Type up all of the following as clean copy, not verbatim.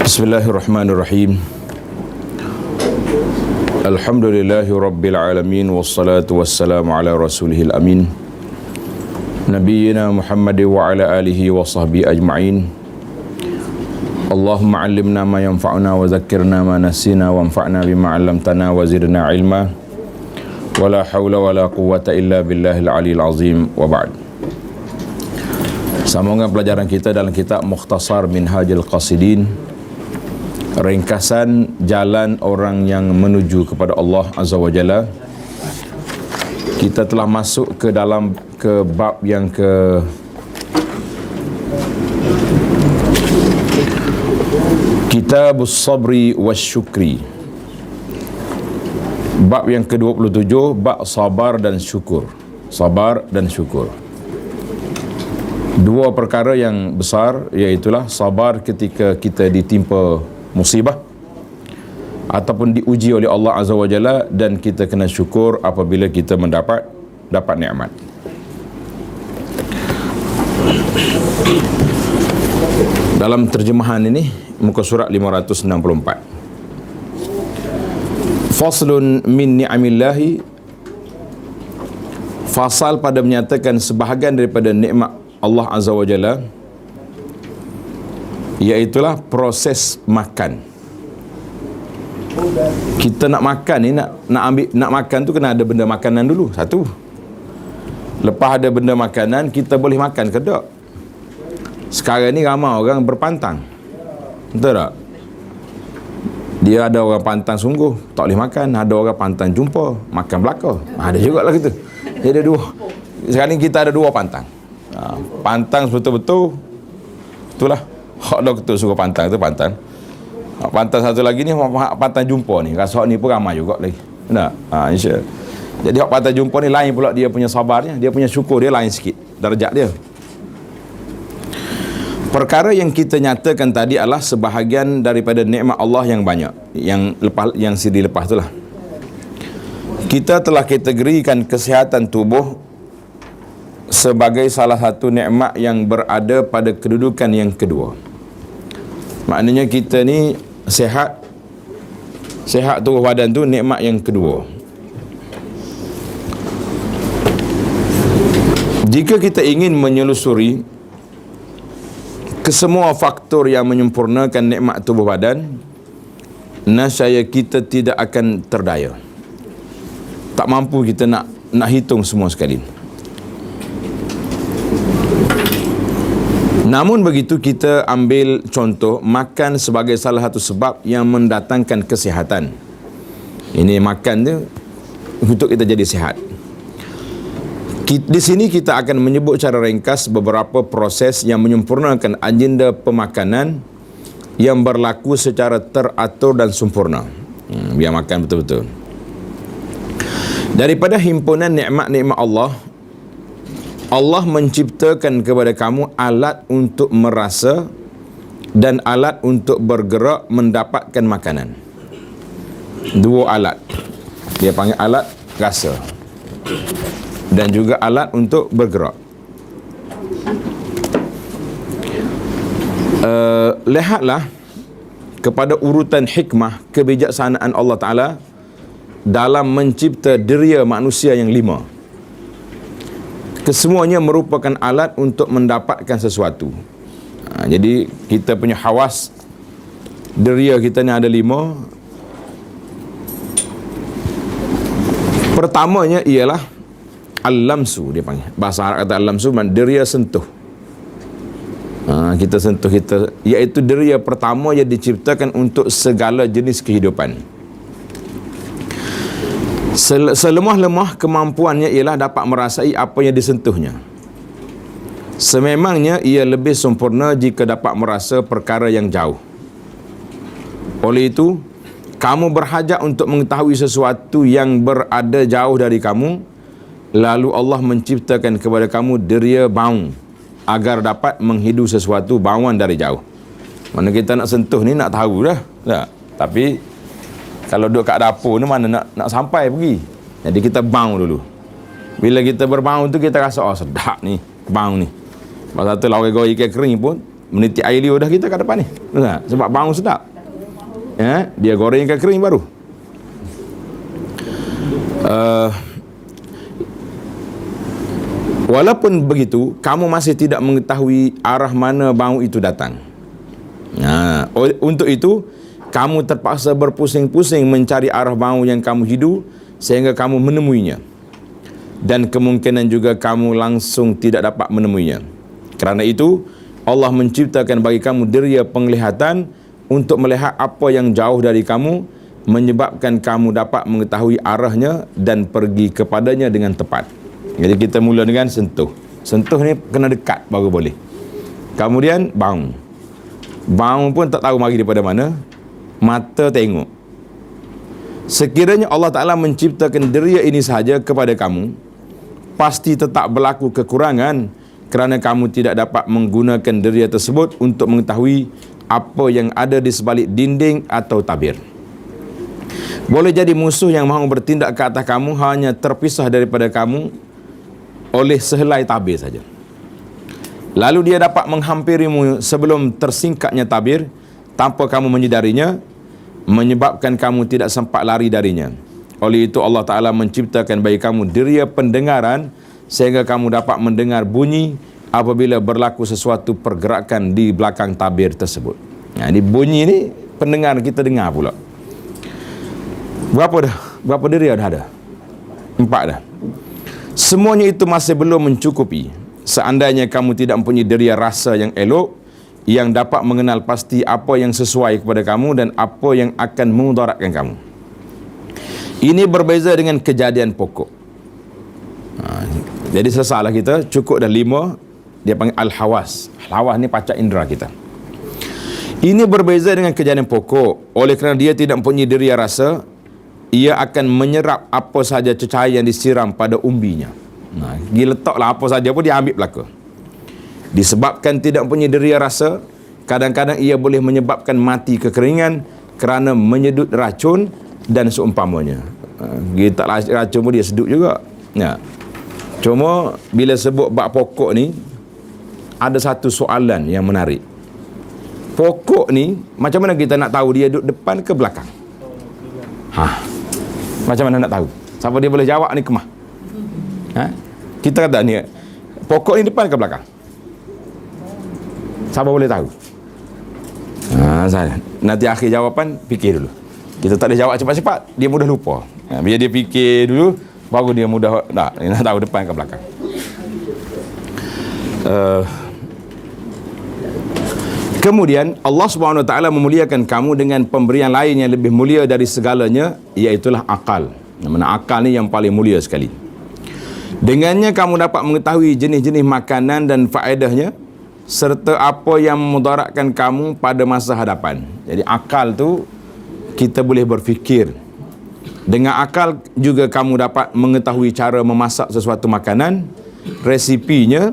Bismillahirrahmanirrahim. Alhamdulillahi rabbil alamin, wassalatu wassalamu ala rasulihil amin, nabiyyina Muhammad wa ala alihi wa sahbihi ajma'in. Allahumma 'allimna ma yanfa'una wa zakkirna ma nasina wanfa'na bima 'allamtana wa zidna ilma. Wala haula wala quwwata illa billahil aliyil azim, wa ba'd. Sambungan pelajaran kita dalam kitab Mukhtasar Minhajul Qasidin, ringkasan jalan orang yang menuju kepada Allah Azza wa Jalla. Kita telah masuk ke dalam bab yang ke Kitabus Sabri Wasyukri. Bab yang ke-27, bab sabar dan syukur. Sabar dan syukur. Dua perkara yang besar, iaitulah sabar ketika kita ditimpa musibah ataupun diuji oleh Allah Azza wa Jalla, dan kita kena syukur apabila kita dapat nikmat. Dalam terjemahan ini muka surat 564. Faslun min ni'amillahi, fasal pada menyatakan sebahagian daripada nikmat Allah Azza wa Jalla, iaitulah proses makan. Kita nak makan ni, nak makan tu kena ada benda makanan dulu, satu. Lepas ada benda makanan, kita boleh makan ke tak? Sekarang ni ramai orang berpantang, betul tak? Dia ada orang pantang sungguh, tak boleh makan. Ada orang pantang jumpa, makan belaka. Ada juga lah gitu. Jadi ada dua. Sekarang ni kita ada dua pantang. Pantang betul-betul, itulah hak doktor suruh pantang tu pantang. Pantang satu lagi ni pantang jumpa ni. Rasa ni pun ramai juga lagi. Benar? Insya. Jadi hak pantang jumpa ni lain pula dia punya sabarnya, dia punya syukur dia lain sikit darjat dia. Perkara yang kita nyatakan tadi adalah sebahagian daripada nikmat Allah yang banyak, yang sidi lepas itulah. Kita telah kategorikan kesihatan tubuh sebagai salah satu nikmat yang berada pada kedudukan yang kedua. Maknanya kita ni sihat tubuh badan tu nikmat yang kedua. Jika kita ingin menyelusuri kesemua faktor yang menyempurnakan nikmat tubuh badan, nescaya kita tidak akan terdaya. Tak mampu kita nak hitung semua sekali. Namun begitu, kita ambil contoh makan sebagai salah satu sebab yang mendatangkan kesihatan. Ini makan tu untuk kita jadi sihat. Di sini kita akan menyebut secara ringkas beberapa proses yang menyempurnakan agenda pemakanan yang berlaku secara teratur dan sempurna. Biar makan betul-betul. Daripada himpunan nikmat-nikmat Allah menciptakan kepada kamu alat untuk merasa dan alat untuk bergerak mendapatkan makanan. Dua alat. Dia panggil alat rasa dan juga alat untuk bergerak. Lihatlah kepada urutan hikmah kebijaksanaan Allah Ta'ala dalam mencipta deria manusia yang 5. Kesemuanya merupakan alat untuk mendapatkan sesuatu. Jadi kita punya hawas deria kita ni ada 5. Pertamanya ialah al-lamsu, dia panggil. Bahasa Arab kata al-lamsu, deria sentuh. Kita sentuh, iaitu deria pertama yang diciptakan untuk segala jenis kehidupan. Selemah-lemah kemampuannya ialah dapat merasai apa yang disentuhnya. Sememangnya ia lebih sempurna jika dapat merasa perkara yang jauh. Oleh itu, kamu berhajat untuk mengetahui sesuatu yang berada jauh dari kamu, lalu Allah menciptakan kepada kamu deria bau agar dapat menghidu sesuatu bauan dari jauh. Mana kita nak sentuh ni nak tahu dah. Tak? Tapi kalau duduk kat dapur ni mana nak sampai pergi. Jadi kita bau dulu. Bila kita berbau tu kita rasa sedap ni bau ni. Pasal tu lawan goreng ikan kering pun menitik air liur dah kita kat depan ni. Sebab bau sedap. Dia gorengkan kering baru. Walaupun begitu, kamu masih tidak mengetahui arah mana bau itu datang. Untuk itu, kamu terpaksa berpusing-pusing mencari arah bau yang kamu hidu sehingga kamu menemuinya. Dan kemungkinan juga kamu langsung tidak dapat menemuinya. Kerana itu, Allah menciptakan bagi kamu deria penglihatan untuk melihat apa yang jauh dari kamu, menyebabkan kamu dapat mengetahui arahnya dan pergi kepadanya dengan tepat. Jadi kita mula dengan sentuh. Sentuh ni kena dekat baru boleh. Kemudian bau. Bau pun tak tahu mari daripada mana. Mata tengok. Sekiranya Allah Ta'ala menciptakan deria ini sahaja kepada kamu, pasti tetap berlaku kekurangan kerana kamu tidak dapat menggunakan deria tersebut untuk mengetahui apa yang ada di sebalik dinding atau tabir. Boleh jadi musuh yang mahu bertindak ke atas kamu hanya terpisah daripada kamu oleh sehelai tabir saja. Lalu dia dapat menghampirimu sebelum tersingkatnya tabir tanpa kamu menyedarinya, menyebabkan kamu tidak sempat lari darinya. Oleh itu Allah Ta'ala menciptakan bagi kamu deria pendengaran sehingga kamu dapat mendengar bunyi apabila berlaku sesuatu pergerakan di belakang tabir tersebut. Ini bunyi ni pendengar kita dengar pula. Berapa dah? Berapa deria dah ada? 4 dah. Semuanya itu masih belum mencukupi. Seandainya kamu tidak mempunyai deria rasa yang elok, yang dapat mengenal pasti apa yang sesuai kepada kamu dan apa yang akan memudaratkan kamu. Ini berbeza dengan kejadian pokok. Jadi selesailah kita, cukup dah 5. Dia panggil al-hawas. Al-hawas ni panca indera kita. Ini berbeza dengan kejadian pokok. Oleh kerana dia tidak mempunyai deria rasa, ia akan menyerap apa sahaja cahaya yang disiram pada umbinya. Dia letaklah apa sahaja pun dia ambil belaka. Disebabkan tidak mempunyai deria rasa, kadang-kadang ia boleh menyebabkan mati kekeringan kerana menyedut racun dan seumpamanya. Kita racun pun dia sedut juga. Cuma bila sebut bab pokok ni, ada satu soalan yang menarik. Pokok ni macam mana kita nak tahu dia duduk depan ke belakang? Macam mana nak tahu? Siapa dia boleh jawab ni kemah? Kita kata ni, pokok ni depan ke belakang? Siapa boleh tahu? Nanti akhir jawapan, fikir dulu. Kita tak boleh jawab cepat-cepat, dia mudah lupa. Biar dia fikir dulu, baru dia mudah nak tahu depan ke belakang. Kemudian Allah Subhanahu Wa Taala memuliakan kamu dengan pemberian lain yang lebih mulia dari segalanya, iaitulah akal. Mana akal ni yang paling mulia sekali. Dengannya kamu dapat mengetahui jenis-jenis makanan dan faedahnya serta apa yang memudaratkan kamu pada masa hadapan. Jadi akal tu kita boleh berfikir. Dengan akal juga kamu dapat mengetahui cara memasak sesuatu makanan, resipinya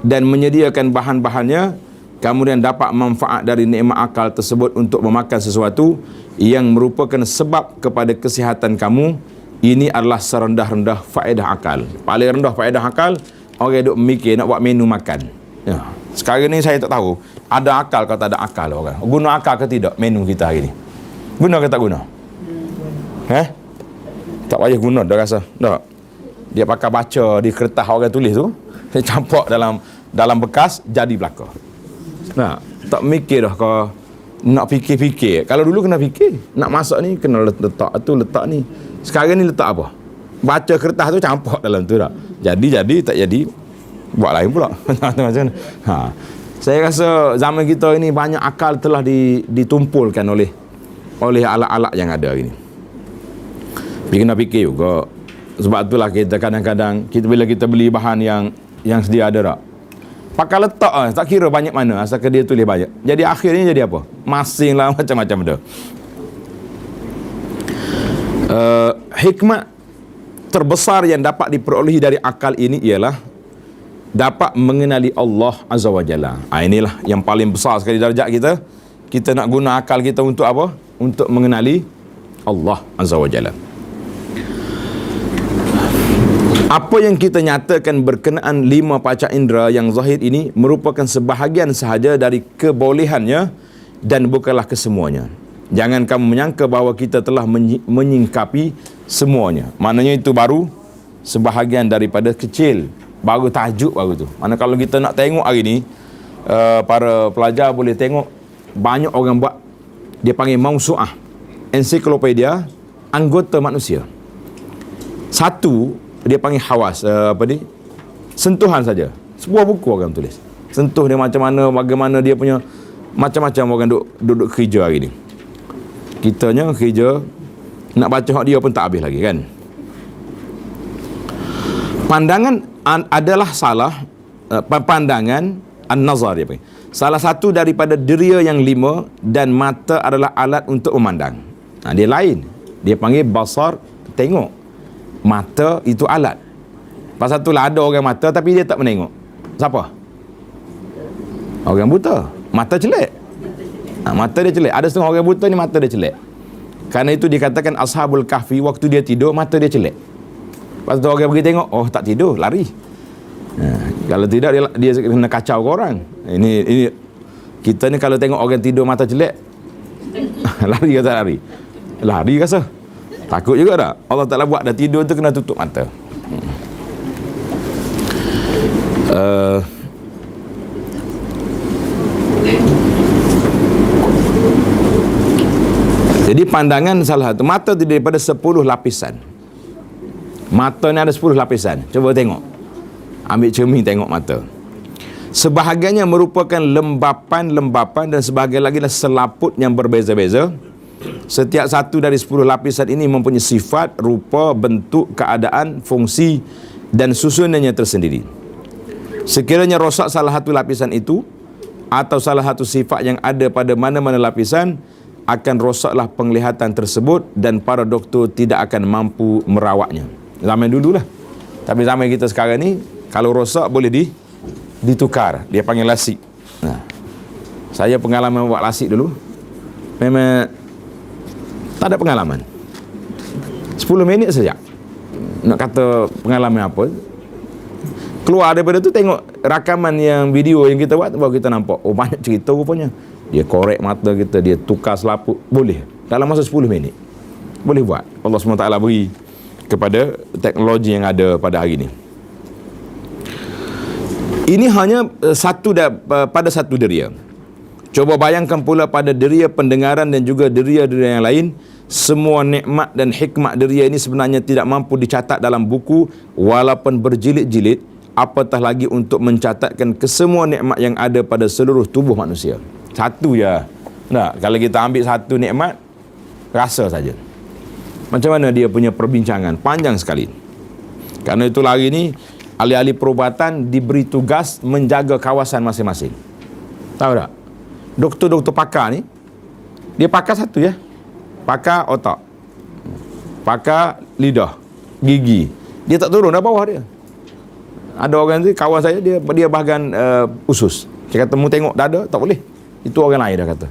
dan menyediakan bahan-bahannya. Kemudian dapat manfaat dari nikmat akal tersebut untuk memakan sesuatu yang merupakan sebab kepada kesihatan kamu. Ini adalah serendah-rendah faedah akal. Paling rendah faedah akal, orang duk mikir nak buat menu makan. Sekarang ni saya tak tahu ada akal atau tak ada akal orang. Guna akal ke tidak menu kita hari ni? Guna ke tak guna? Tak payah guna dah rasa. Tak. Dia pakai baca di kertas orang tulis tu, dia campak dalam bekas jadi belaka. Tak mikir dah kau nak fikir-fikir. Kalau dulu kena fikir, nak masak ni kena letak tu, letak ni. Sekarang ni letak apa? Baca kertas tu campak dalam tu dah. Jadi tak jadi, buat lain pula. Saya rasa zaman kita ini banyak akal telah ditumpulkan oleh alat-alat yang ada hari ni. Tapi kena fikir juga. Sebab itulah kita kadang-kadang bila kita beli bahan yang sedia ada tak, pakai letak tak kira banyak mana, asalkan dia tulis banyak. Jadi akhirnya jadi apa? Masing lah macam-macam dah. Hikmat terbesar yang dapat diperolehi dari akal ini ialah dapat mengenali Allah Azza wa Jalla. Inilah yang paling besar sekali darjat kita. Kita nak guna akal kita untuk apa? Untuk mengenali Allah Azza wa Jalla. Apa yang kita nyatakan berkenaan 5 panca indera yang zahir ini merupakan sebahagian sahaja dari kebolehannya dan bukanlah kesemuanya. Jangan kamu menyangka bahawa kita telah menyingkapi semuanya. Maknanya itu baru sebahagian daripada kecil. Baru tajuk baru tu. Mana kalau kita nak tengok hari ni, para pelajar boleh tengok banyak orang buat, dia panggil mausu'ah, ensiklopedia anggota manusia. Satu dia panggil hawas, sentuhan saja. Sebuah buku orang tulis. Sentuh dia macam mana, bagaimana dia punya, macam-macam orang duduk kerja hari ni. Kitanya kerja nak baca hak dia pun tak habis lagi kan. Pandangan adalah salah, pandangan an-nazar dia panggil. Salah satu daripada deria yang 5, dan mata adalah alat untuk memandang. Dia lain. Dia panggil basar, tengok. Mata itu alat. Pasal itulah ada orang mata tapi dia tak menengok. Siapa? Orang buta. Mata celek. Mata dia celek. Ada setengah orang buta ni mata dia celek. Karena itu dikatakan Ashabul Kahfi, waktu dia tidur mata dia celek. Lepas tu orang pergi tengok, oh tak tidur, lari. Kalau tidak dia kena kacau ke orang. Ini kita ni kalau tengok orang tidur mata celek, lari ke tak lari? Lari rasa. Takut juga tak? Allah Ta'ala buat dah tidur tu kena tutup mata. Jadi pandangan salah satu, mata tu daripada 10 lapisan. Mata ni ada 10 lapisan. Cuba tengok. Ambil cermin tengok mata. Sebahagiannya merupakan lembapan-lembapan dan sebahagian lagi adalah selaput yang berbeza-beza. Setiap satu dari 10 lapisan ini mempunyai sifat, rupa, bentuk, keadaan, fungsi dan susunannya tersendiri. Sekiranya rosak salah satu lapisan itu atau salah satu sifat yang ada pada mana-mana lapisan, akan rosaklah penglihatan tersebut dan para doktor tidak akan mampu merawatnya. Zaman dululah. Tapi zaman kita sekarang ni, kalau rosak boleh ditukar. Dia panggil lasik. Saya pengalaman buat lasik dulu. Memang tak ada pengalaman. 10 minit saja. Nak kata pengalaman apa, keluar daripada tu tengok rakaman yang video yang kita buat, baru kita nampak, oh banyak cerita rupanya. Dia korek mata kita, dia tukar selaput. Boleh. Dalam masa 10 minit. Boleh buat. Allah SWT beri kepada teknologi yang ada pada hari ini. Ini hanya pada satu deria. Coba bayangkan pula pada deria pendengaran dan juga deria-deria yang lain. Semua nikmat dan hikmat deria ini sebenarnya tidak mampu dicatat dalam buku walaupun berjilid-jilid, apatah lagi untuk mencatatkan kesemua nikmat yang ada pada seluruh tubuh manusia. Satu je. Tak, kalau kita ambil satu nikmat, rasa saja. Macam mana dia punya perbincangan, panjang sekali. Karena itulah hari ini ahli-ahli perubatan diberi tugas menjaga kawasan masing-masing. Tahu tak? Doktor-doktor pakar ni, dia pakar satu ya. Pakar otak, pakar lidah, gigi. Dia tak turun dah bawah dia. Ada orang tu, kawan saya, dia bahagian usus. Dia kata, mu tengok dada, tak boleh. Itu orang lain dah kata.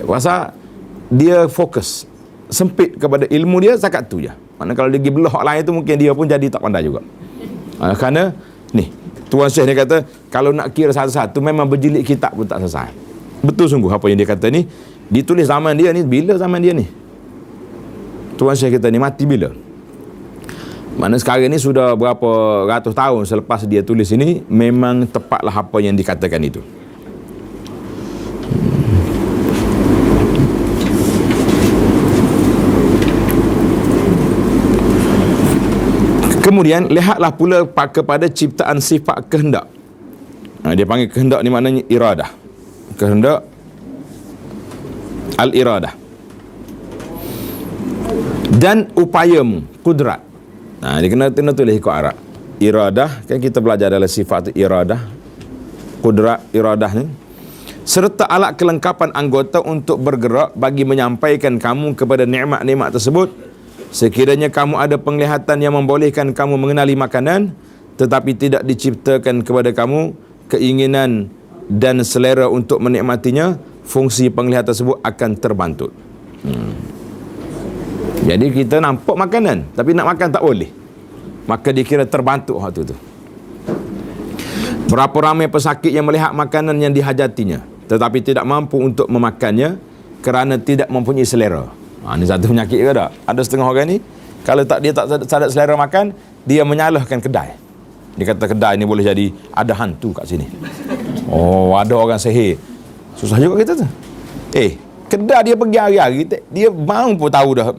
Pasal dia fokus, sempit kepada ilmu dia, setakat tu je. Maknanya kalau dia pergi belah hak lain tu, mungkin dia pun jadi tak pandai juga. Kerana, ni, Tuan Syekh dia kata, kalau nak kira satu-satu, memang berjilid kitab pun tak selesai. Betul sungguh apa yang dia kata ni. Ditulis zaman dia ni, bila zaman dia ni? Tuan Syekh kita ni mati bila? Mana sekarang ni sudah berapa ratus tahun selepas dia tulis ini, memang tepatlah apa yang dikatakan itu. Kemudian, lihatlah pula kepada ciptaan sifat kehendak. Dia panggil kehendak ni maknanya iradah. Kehendak, al-iradah. Dan upayamu, kudrat. Dia kena tulis ikut Arab. Iradah, kan kita belajar adalah sifat iradah. Kudrat, iradah ni. Serta alat kelengkapan anggota untuk bergerak bagi menyampaikan kamu kepada nikmat-nikmat tersebut. Sekiranya kamu ada penglihatan yang membolehkan kamu mengenali makanan, tetapi tidak diciptakan kepada kamu keinginan dan selera untuk menikmatinya, fungsi penglihatan tersebut akan terbantut. Jadi kita nampak makanan, tapi nak makan tak boleh. maka dikira terbantu waktu tu. Berapa ramai pesakit yang melihat makanan yang dihajatinya tetapi tidak mampu untuk memakannya kerana tidak mempunyai selera. Ini satu penyakit ke tak? Ada setengah orang ni, kalau dia tak ada selera makan, dia menyalahkan kedai. Dia kata kedai ni boleh jadi ada hantu kat sini. Oh, ada orang sihir. Susah juga kita tu. Kedai dia pergi hari-hari, dia mahu pun tahu dah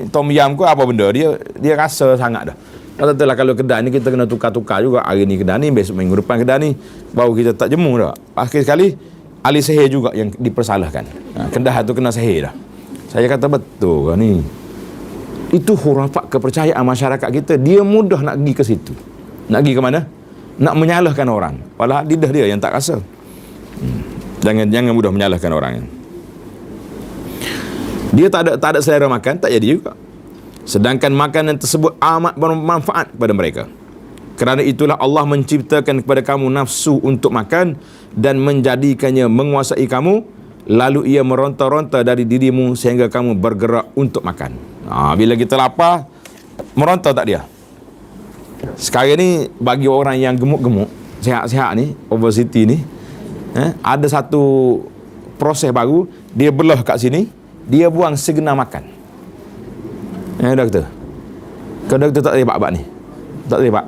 tom yam ke apa benda, dia rasa sangat dah. Katalah kalau kedai ni kita kena tukar-tukar juga. Hari ni kedai ni, besok minggu depan kedai ni, baru kita tak jemu dah. Akhir sekali ahli sihir juga yang dipersalahkan. Kedai tu kena sihir dah. Saya kata betul kan ni. Itu khurafat kepercayaan masyarakat kita. Dia mudah nak pergi ke situ. Nak pergi ke mana? Nak menyalahkan orang. Padahal lidah dia yang tak rasa. Jangan mudah menyalahkan orang. Dia tak ada selera makan, tak jadi juga. Sedangkan makanan tersebut amat bermanfaat kepada mereka. Kerana itulah Allah menciptakan kepada kamu nafsu untuk makan dan menjadikannya menguasai kamu, lalu ia meronta-ronta dari dirimu sehingga kamu bergerak untuk makan. Bila kita lapar, meronta tak dia? Sekarang ni bagi orang yang gemuk-gemuk, sihat-sihat ni, obesity ni, ada satu proses baru, dia belah kat sini, dia buang segenap makan. Doktor. Kau doktor tak boleh buat ni. Tak boleh buat.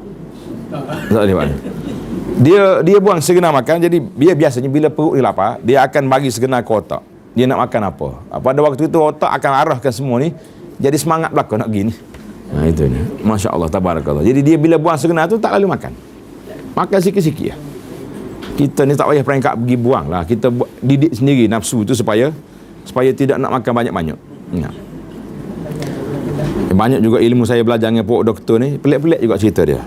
Tak boleh buat. Dia buang segenap makan, jadi dia biasanya bila perut dia lapar, dia akan bagi segenap ke otak. Dia nak makan apa. Pada waktu itu otak akan arahkan semua ni, jadi semangat belakang nak pergi ni. Itu ni. Masya Allah, tabarakallah. Jadi dia bila buang segenap tu tak lalu makan. Makan sikit-sikit ya. Kita ni tak payah perangkap pergi buang lah. Kita didik sendiri nafsu tu supaya tidak nak makan banyak-banyak. Banyak juga ilmu saya belajar dengan pokok doktor ni, pelik-pelik juga cerita dia.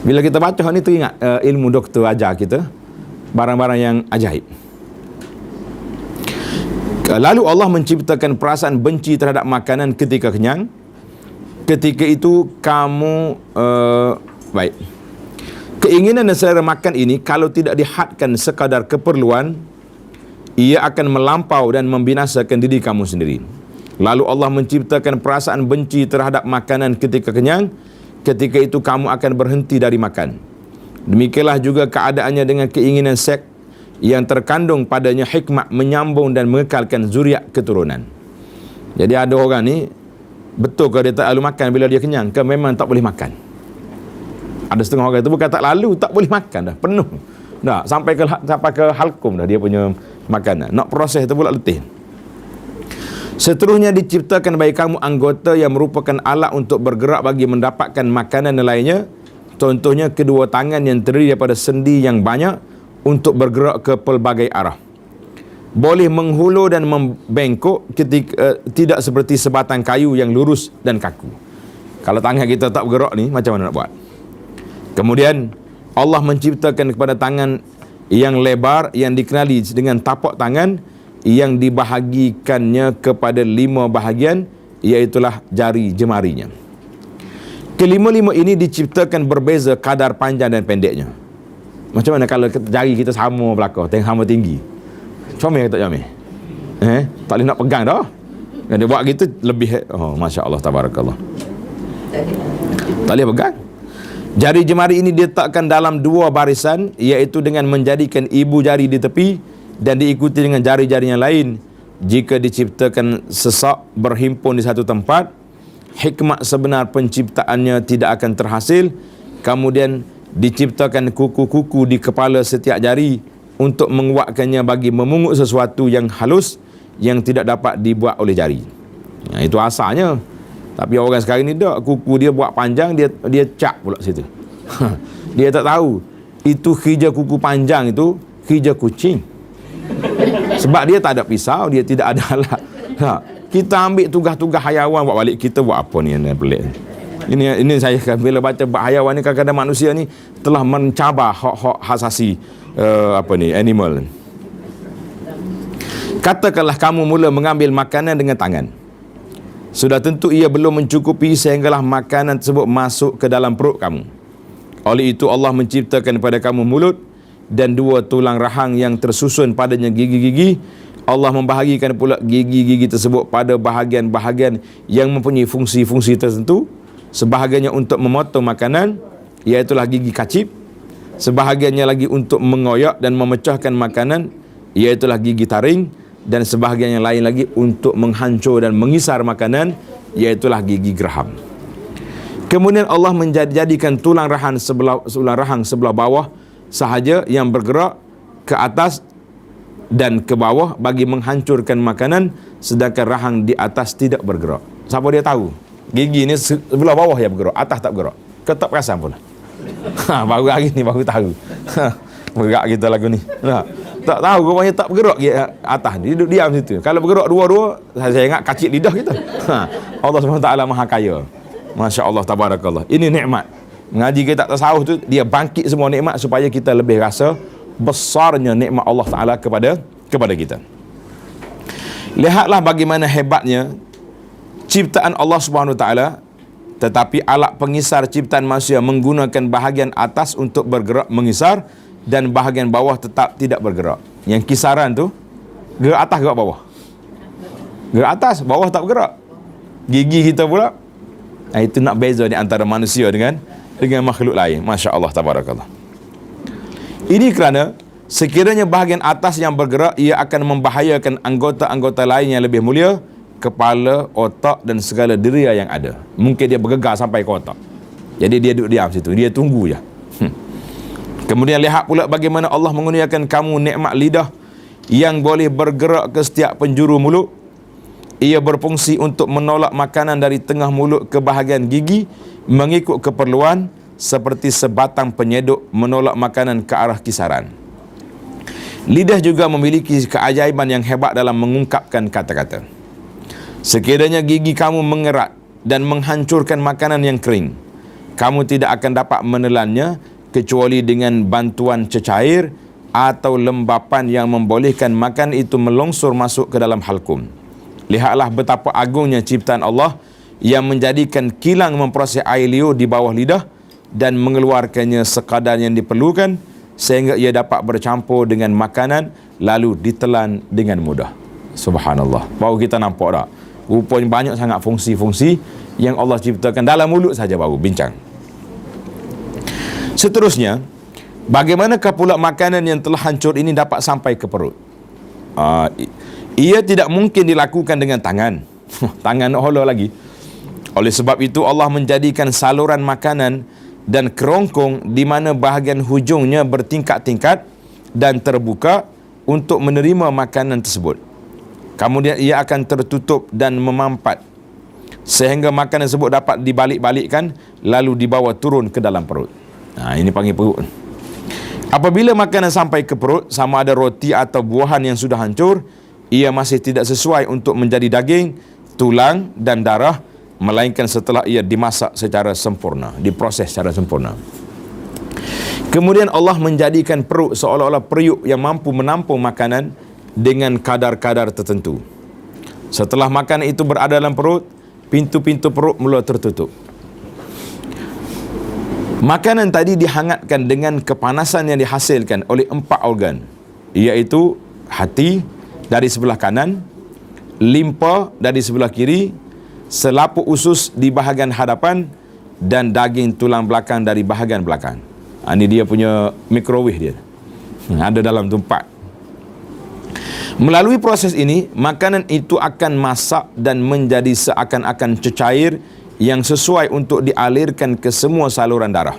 Bila kita baca ni teringat ilmu doktor ajar kita barang-barang yang ajaib. Lalu Allah menciptakan perasaan benci terhadap makanan ketika kenyang. Ketika itu kamu baik. Keinginan dan selera makan ini kalau tidak dihadkan sekadar keperluan, ia akan melampau dan membinasakan diri kamu sendiri. Lalu Allah menciptakan perasaan benci terhadap makanan ketika kenyang. Ketika itu kamu akan berhenti dari makan. Demikianlah juga keadaannya dengan keinginan seks yang terkandung padanya hikmah menyambung dan mengekalkan zuriat keturunan. Jadi ada orang ni, betul ke dia tak lalu makan bila dia kenyang, ke memang tak boleh makan? Ada setengah orang itu bukan tak lalu, tak boleh makan dah, penuh dah, sampai ke halkum dah dia punya makanan. Nak proses tu pula letih. Seterusnya diciptakan bagi kamu anggota yang merupakan alat untuk bergerak bagi mendapatkan makanan lainnya. Contohnya kedua tangan yang terdiri daripada sendi yang banyak untuk bergerak ke pelbagai arah. Boleh menghulur dan membengkok ketika tidak seperti sebatang kayu yang lurus dan kaku. Kalau tangan kita tak bergerak ni, macam mana nak buat? Kemudian Allah menciptakan kepada tangan yang lebar yang dikenali dengan tapak tangan yang dibahagikannya kepada 5 bahagian, iaitulah jari jemarinya. Kelima-lima ini diciptakan berbeza kadar panjang dan pendeknya. Macam mana kalau jari kita sama belakang, sama tinggi? Comel tak comel? Tak boleh nak pegang dah. Kalau dia buat gitu lebih, Masya Allah, tabarakallah. Tak boleh pegang. Jari jemari ini diletakkan dalam 2 barisan, iaitu dengan menjadikan ibu jari di tepi dan diikuti dengan jari-jari yang lain. Jika diciptakan sesak berhimpun di satu tempat, hikmah sebenar penciptaannya tidak akan terhasil. Kemudian diciptakan kuku-kuku di kepala setiap jari untuk menguatkannya bagi memungut sesuatu yang halus yang tidak dapat dibuat oleh jari. Itu asalnya. Tapi orang sekarang ni tak, kuku dia buat panjang, dia cap pula situ. Dia tak tahu itu hija kuku panjang, itu hija kucing. Sebab dia tak ada pisau, dia tidak ada alat. Kita ambil tugas-tugas hayawan buat balik, kita buat apa ni yang pelik. Ini saya bila baca bab hayawan ni, kadang-kadang manusia ni telah mencabar hak-hak asasi animal. Katakanlah kamu mula mengambil makanan dengan tangan. Sudah tentu ia belum mencukupi sehinggalah makanan tersebut masuk ke dalam perut kamu. Oleh itu Allah menciptakan kepada kamu mulut dan 2 tulang rahang yang tersusun padanya gigi-gigi. Allah membahagikan pula gigi-gigi tersebut pada bahagian-bahagian yang mempunyai fungsi-fungsi tertentu. sebahagiannya untuk memotong makanan, iaitulah gigi kacip, sebahagiannya lagi untuk mengoyak dan memecahkan makanan, iaitulah gigi taring, dan sebahagian yang lain lagi untuk menghancur dan mengisar makanan, iaitulah gigi geraham. Kemudian Allah menjadikan tulang rahang sebelah bawah sahaja yang bergerak ke atas dan ke bawah bagi menghancurkan makanan, sedangkan rahang di atas tidak bergerak. Siapa dia tahu? Gigi ni sebelah bawah yang bergerak, atas tak bergerak. Kau tak perasan pun. Baru hari ni baru tahu. Bergerak kita lagu ni. Tak tahu rupanya tak bergerak atas ni, duduk diam situ. Kalau bergerak dua-dua, saya ingat kacik lidah kita. Allah SWT Maha Kaya. Masya Allah, tabarakallah. Ini nikmat. Mengaji kita tak tasawuf tu, dia bangkit semua nikmat supaya kita lebih rasa besarnya nikmat Allah Ta'ala kepada kita. Lihatlah bagaimana hebatnya ciptaan Allah Subhanahu Wa Ta'ala, tetapi alat pengisar ciptaan manusia menggunakan bahagian atas untuk bergerak mengisar dan bahagian bawah tetap tidak bergerak. Yang kisaran tu gerak atas, gerak bawah. Gerak atas, bawah tak bergerak. Gigi kita pula, itu nak beza di antara manusia dengan makhluk lain. Masya Allah, tabarakallah. Ini kerana sekiranya bahagian atas yang bergerak, ia akan membahayakan anggota-anggota lain yang lebih mulia, kepala, otak dan segala deria yang ada. Mungkin dia bergegar sampai ke otak. Jadi dia duduk diam situ, dia tunggu je. Kemudian lihat pula bagaimana Allah mengurniakan kamu nikmat lidah yang boleh bergerak ke setiap penjuru mulut. Ia berfungsi untuk menolak makanan dari tengah mulut ke bahagian gigi mengikut keperluan, seperti sebatang penyeduk menolak makanan ke arah kisaran. Lidah juga memiliki keajaiban yang hebat dalam mengungkapkan kata-kata. Sekiranya gigi kamu mengerat dan menghancurkan makanan yang kering, kamu tidak akan dapat menelannya kecuali dengan bantuan cecair atau lembapan yang membolehkan makan itu melongsor masuk ke dalam halkum. Lihatlah betapa agungnya ciptaan Allah yang menjadikan kilang memproses air liur di bawah lidah dan mengeluarkannya sekadar yang diperlukan sehingga ia dapat bercampur dengan makanan lalu ditelan dengan mudah. Subhanallah. Baru kita nampak tak? Rupanya banyak sangat fungsi-fungsi yang Allah ciptakan dalam mulut saja baru bincang. Seterusnya, bagaimanakah pula makanan yang telah hancur ini dapat sampai ke perut? Ia tidak mungkin dilakukan dengan tangan. Tangan nak hola lagi. Oleh sebab itu Allah menjadikan saluran makanan dan kerongkong di mana bahagian hujungnya bertingkat-tingkat dan terbuka untuk menerima makanan tersebut. Kemudian ia akan tertutup dan memampat sehingga makanan tersebut dapat dibalik-balikkan lalu dibawa turun ke dalam perut. Ini panggil perut. Apabila makanan sampai ke perut, sama ada roti atau buahan yang sudah hancur, ia masih tidak sesuai untuk menjadi daging, tulang dan darah, melainkan setelah ia dimasak secara sempurna, diproses secara sempurna. Kemudian Allah menjadikan perut seolah-olah periuk yang mampu menampung makanan dengan kadar-kadar tertentu. Setelah makanan itu berada dalam perut, pintu-pintu perut mula tertutup. Makanan tadi dihangatkan dengan kepanasan yang dihasilkan oleh 4 organ, iaitu hati dari sebelah kanan, limpa dari sebelah kiri, selaput usus di bahagian hadapan, dan daging tulang belakang dari bahagian belakang. Ini dia punya mikrowave dia. Ada dalam tempat. Melalui proses ini, makanan itu akan masak dan menjadi seakan-akan cecair yang sesuai untuk dialirkan ke semua saluran darah.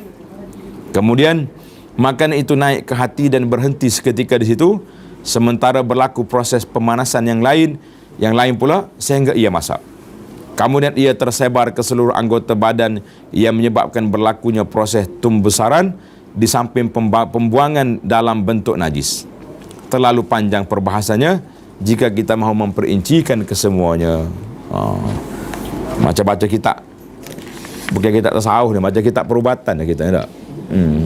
Kemudian, makanan itu naik ke hati dan berhenti seketika di situ, sementara berlaku proses pemanasan yang lain pula sehingga ia masak. Kemudian ia tersebar ke seluruh anggota badan yang menyebabkan berlakunya proses tumbesaran di samping pembuangan dalam bentuk najis. Terlalu panjang perbahasannya jika kita mahu memperincikan kesemuanya. Macam baca kitab, bukan kitab tasawuf ni, macam kitab perubatan kita tak?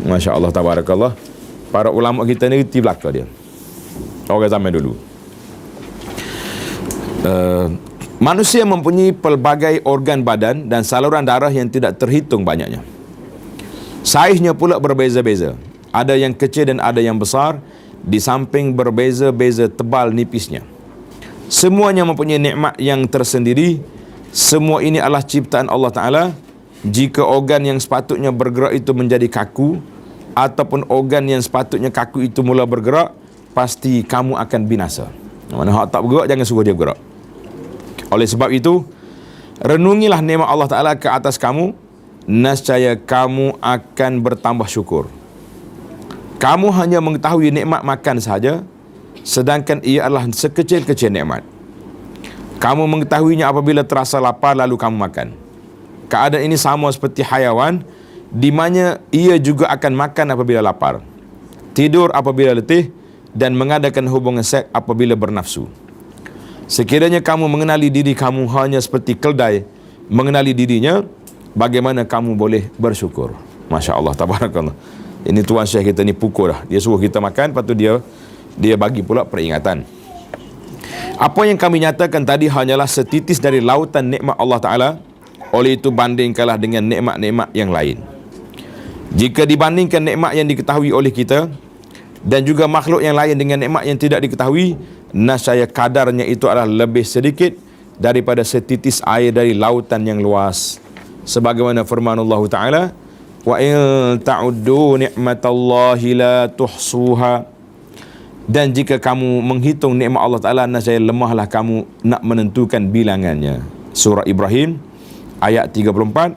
Masya Allah, tabarakallah. Para ulama kita ni reti belaka dia, orang zaman dulu. Manusia mempunyai pelbagai organ badan dan saluran darah yang tidak terhitung banyaknya. Saiznya pula berbeza-beza. Ada yang kecil dan ada yang besar, di samping berbeza-beza tebal nipisnya. Semuanya mempunyai nikmat yang tersendiri. Semua ini adalah ciptaan Allah Ta'ala jika organ yang sepatutnya bergerak itu menjadi kaku, ataupun organ yang sepatutnya kaku itu mula bergerak, pasti kamu akan binasa. Mana hak tak bergerak, jangan suruh dia bergerak. Oleh sebab itu, renungilah nikmat Allah Ta'ala ke atas kamu, nescaya kamu akan bertambah syukur. Kamu hanya mengetahui nikmat makan sahaja, sedangkan ia adalah sekecil-kecil nikmat. Kamu mengetahuinya apabila terasa lapar lalu kamu makan. Keadaan ini sama seperti hayawan, di mana ia juga akan makan apabila lapar, tidur apabila letih, dan mengadakan hubungan seks apabila bernafsu. Sekiranya kamu mengenali diri kamu hanya seperti keldai mengenali dirinya, bagaimana kamu boleh bersyukur? Masya Allah, tabarakallah. Ini tuan syekh kita ni pukul dah. Dia suruh kita makan, lepas tu dia bagi pula peringatan. Apa yang kami nyatakan tadi hanyalah setitis dari lautan nikmat Allah Ta'ala. Oleh itu bandingkanlah dengan nikmat-nikmat yang lain. Jika dibandingkan nikmat yang diketahui oleh kita dan juga makhluk yang lain dengan nikmat yang tidak diketahui, nescaya kadarnya itu adalah lebih sedikit daripada setitis air dari lautan yang luas. Sebagaimana firman Allah Ta'ala, wa in ta'uddu ni'matallahi la tuhsuha. Dan jika kamu menghitung nikmat Allah Ta'ala, nescaya lemahlah kamu nak menentukan bilangannya. Surah Ibrahim ayat 34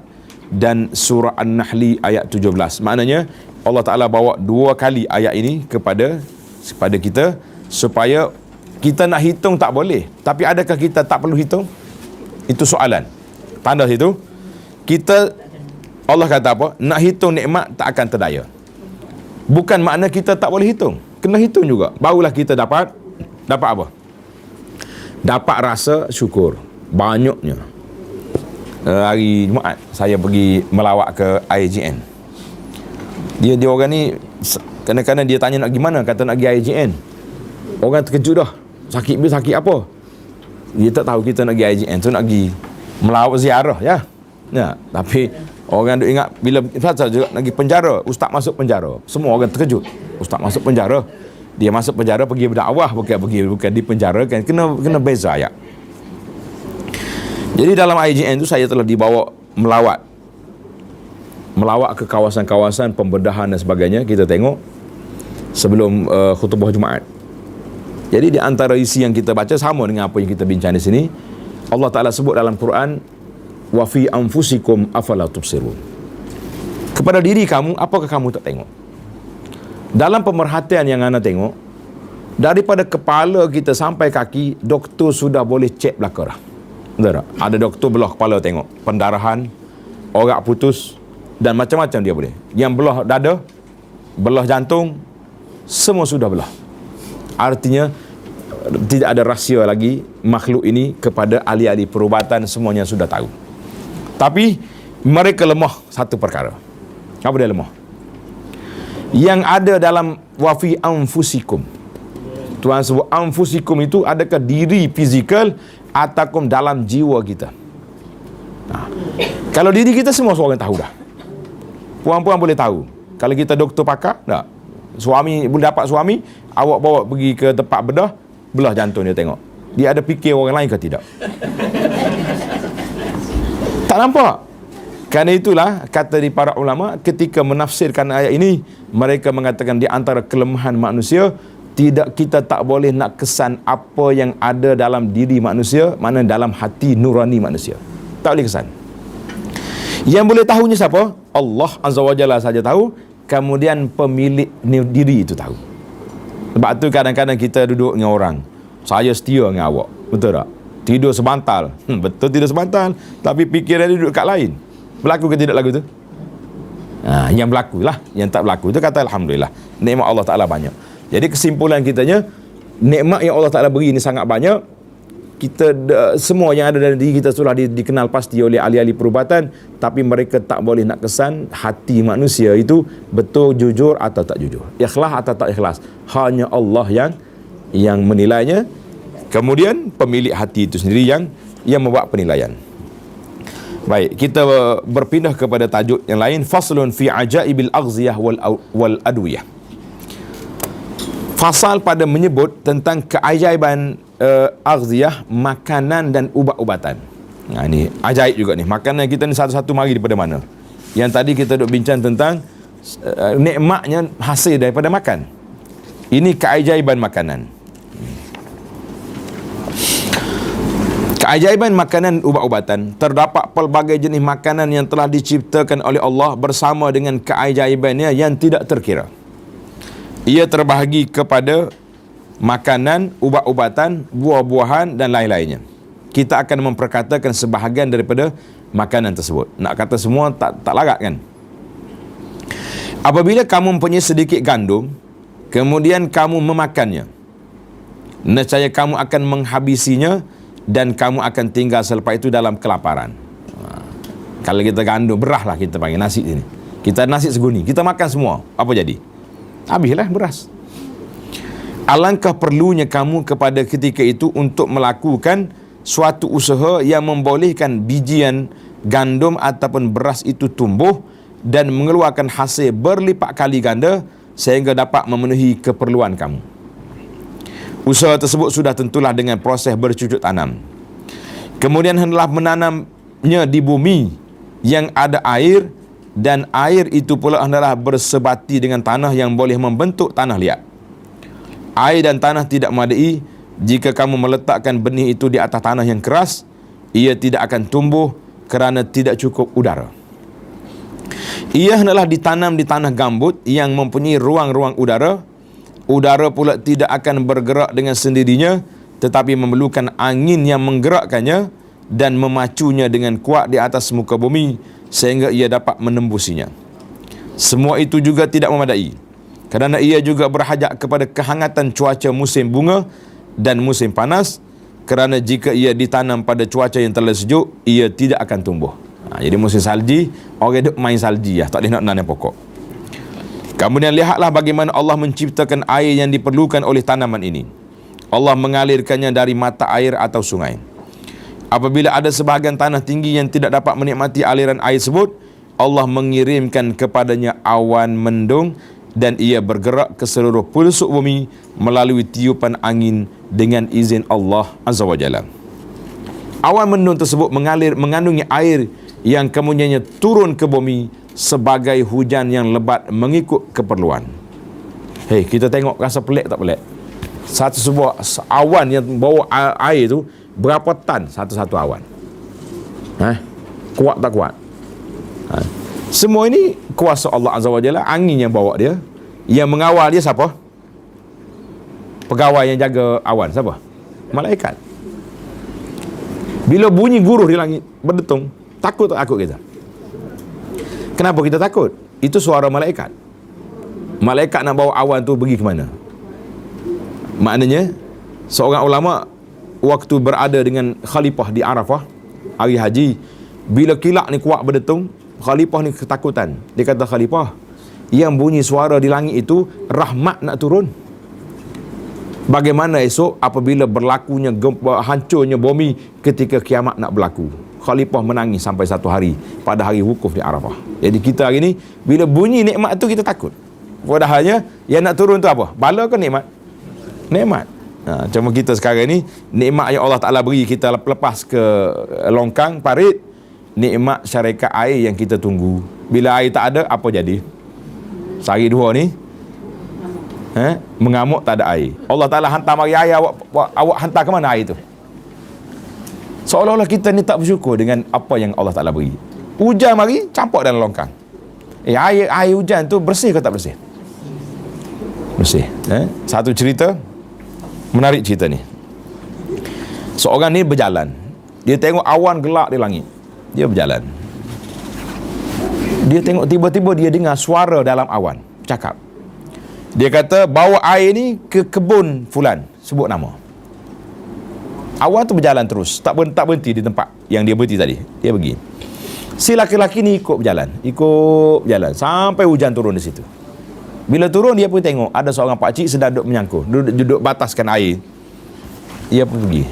dan surah An-Nahli ayat 17. Maknanya Allah Ta'ala bawa dua kali ayat ini kepada kita supaya kita nak hitung tak boleh. Tapi adakah kita tak perlu hitung? Itu soalan. Tanda situ. Allah kata apa? Nak hitung nikmat tak akan terdaya. Bukan makna kita tak boleh hitung. Kena hitung juga. Barulah kita dapat apa? Dapat rasa syukur. Banyaknya. Hari Jumaat saya pergi melawat ke IJN. Dia orang ni kadang-kadang dia tanya nak pergi mana, kata nak pergi IJN. Orang terkejut dah. Sakit apa? Dia tak tahu kita nak pergi IJN tu nak pergi melawat ziarah ya. Ya, tapi orang duk ingat bila pasal juga nak pergi penjara, ustaz masuk penjara. Semua orang terkejut. Ustaz masuk penjara. Dia masuk penjara pergi berdakwah, bukan di penjara kan. Kena beza ya. Jadi dalam IJN tu saya telah dibawa melawat ke kawasan-kawasan pembedahan dan sebagainya. Kita tengok sebelum khutbah Jumaat. Jadi di antara isi yang kita baca sama dengan apa yang kita bincang di sini. Allah Ta'ala sebut dalam Quran, wa fi anfusikum afala tubsirun. Kepada diri kamu, apakah kamu tak tengok? Dalam pemerhatian yang anda tengok, daripada kepala kita sampai kaki, doktor sudah boleh cek belakang dah. Betul tak? Ada doktor belah kepala tengok pendarahan, orak putus dan macam-macam dia boleh. Yang belah dada, belah jantung, semua sudah belah. Artinya tidak ada rahsia lagi makhluk ini kepada ahli-ahli perubatan, semuanya sudah tahu. Tapi mereka lemah satu perkara. Apa dia lemah? Yang ada dalam wafi anfusikum. Tuhan sebut anfusikum itu adakah diri fizikal ataupun dalam jiwa kita. Kalau diri kita semua orang tahu dah. Puan-puan boleh tahu. Kalau kita doktor pakar, tak. Suami boleh dapat suami, awak bawa pergi ke tempat belah jantung dia tengok. Dia ada fikir orang lain ke tidak? Tak nampak. Kerana itulah kata di para ulama ketika menafsirkan ayat ini, mereka mengatakan di antara kelemahan manusia, kita tak boleh nak kesan apa yang ada dalam diri manusia, mana dalam hati nurani manusia. Tak boleh kesan. Yang boleh tahunya siapa? Allah Azza wa Jalla saja tahu, kemudian pemilik diri itu tahu. Sebab tu kadang-kadang kita duduk dengan orang, saya setia dengan awak, betul tak? Tidur sebantal, betul tidur sebantal, tapi fikiran dia duduk kat lain. Berlaku ke tidak lagu tu? Yang berlaku lah. Yang tak berlaku tu kata Alhamdulillah, nikmat Allah Ta'ala banyak. Jadi kesimpulan kitanya, nikmat yang Allah Ta'ala beri ini sangat banyak. Kita semua yang ada dalam diri kita sudah dikenal pasti oleh ahli-ahli perubatan, tapi mereka tak boleh nak kesan hati manusia itu betul jujur atau tak jujur, ikhlas atau tak ikhlas. Hanya Allah yang menilainya. Kemudian pemilik hati itu sendiri yang membuat penilaian. Baik, kita berpindah kepada tajuk yang lain, faslun fi ajaibil aghziyah wal adwiyah. Fasal pada menyebut tentang keajaiban aghziyah, makanan dan ubat-ubatan. Ini ajaib juga ni. Makanan kita ni satu-satu mari daripada mana? Yang tadi kita duk bincang tentang nikmatnya hasil daripada makan. Ini keajaiban makanan. Keajaiban makanan ubat-ubatan. Terdapat pelbagai jenis makanan yang telah diciptakan oleh Allah bersama dengan keajaibannya yang tidak terkira. Ia terbahagi kepada makanan, ubat-ubatan, buah-buahan dan lain-lainnya. Kita akan memperkatakan sebahagian daripada makanan tersebut. Nak kata semua tak larat kan? Apabila kamu mempunyai sedikit gandum, kemudian kamu memakannya, nescaya kamu akan menghabisinya dan kamu akan tinggal selepas itu dalam kelaparan. Kalau kita gandum, beras lah kita panggil nasi ini. Kita nasi seguni, kita makan semua, apa jadi? Habislah beras. Alangkah perlunya kamu kepada ketika itu untuk melakukan suatu usaha yang membolehkan bijian gandum ataupun beras itu tumbuh dan mengeluarkan hasil berlipat kali ganda sehingga dapat memenuhi keperluan kamu. Usaha tersebut sudah tentulah dengan proses bercucuk tanam. Kemudian hendaklah menanamnya di bumi yang ada air, dan air itu pula hendaklah bersebati dengan tanah yang boleh membentuk tanah liat. Air dan tanah tidak memadai. Jika kamu meletakkan benih itu di atas tanah yang keras, ia tidak akan tumbuh kerana tidak cukup udara. Ia hendaklah ditanam di tanah gambut yang mempunyai ruang-ruang udara. Udara pula tidak akan bergerak dengan sendirinya, tetapi memerlukan angin yang menggerakkannya dan memacunya dengan kuat di atas muka bumi sehingga ia dapat menembusinya. Semua itu juga tidak memadai, kerana ia juga berhajat kepada kehangatan cuaca musim bunga dan musim panas, kerana jika ia ditanam pada cuaca yang terlalu sejuk, ia tidak akan tumbuh. Jadi musim salji, orang duk main salji tak boleh nak nanam pokok. Kemudian lihatlah bagaimana Allah menciptakan air yang diperlukan oleh tanaman ini. Allah mengalirkannya dari mata air atau sungai. Apabila ada sebahagian tanah tinggi yang tidak dapat menikmati aliran air tersebut, Allah mengirimkan kepadanya awan mendung dan ia bergerak ke seluruh pelosok bumi melalui tiupan angin dengan izin Allah Azza wa Jalla. Awan mendung tersebut mengandungi air yang kemudiannya turun ke bumi sebagai hujan yang lebat mengikut keperluan. Hei, kita tengok rasa pelik tak pelik? Satu sebuah awan yang bawa air tu berapa tan satu-satu awan? Kuat tak kuat? Semua ini kuasa Allah Azza wa Jalla, angin yang bawa dia. Yang mengawal dia siapa? Pegawai yang jaga awan siapa? Malaikat. Bila bunyi guruh di langit berdetung, takut tak takut kita? Kenapa kita takut? Itu suara malaikat. Malaikat nak bawa awan tu pergi ke mana? Maknanya, seorang ulama waktu berada dengan khalifah di Arafah, hari haji, bila kilak ni kuat berdetung, khalifah ni ketakutan. Dia kata, khalifah, yang bunyi suara di langit itu rahmat nak turun. Bagaimana esok apabila berlakunya gempa, hancurnya bumi ketika kiamat nak berlaku? Khalifah menangis sampai satu hari pada hari wukuf di Arafah. Jadi kita hari ni bila bunyi nikmat tu kita takut. Padahalnya yang nak turun tu apa? Bala ke nikmat? Nikmat. Cuma kita sekarang ni nikmat yang Allah Ta'ala beri kita lepas ke longkang, parit, nikmat syarikat air yang kita tunggu. Bila air tak ada, apa jadi? Sehari dua ni mengamuk tak ada air. Allah Ta'ala hantar mari air, awak hantar ke mana air tu? Seolah-olah kita ni tak bersyukur dengan apa yang Allah Ta'ala beri. Hujan mari, campur dalam longkang. Air hujan tu bersih ke tak bersih? Bersih. Satu cerita, menarik cerita ni. Seorang ni berjalan. Dia tengok awan gelap di langit. Dia berjalan. Dia tengok tiba-tiba dia dengar suara dalam awan. Cakap. Dia kata, bawa air ni ke kebun fulan. Sebut nama. Awan tu berjalan terus, tak berhenti di tempat yang dia berhenti tadi. Dia pergi. Si laki-laki ni ikut berjalan sampai hujan turun di situ. Bila turun, dia pun tengok ada seorang pakcik sedang duduk menyangkut, duduk bataskan air. Dia pun pergi.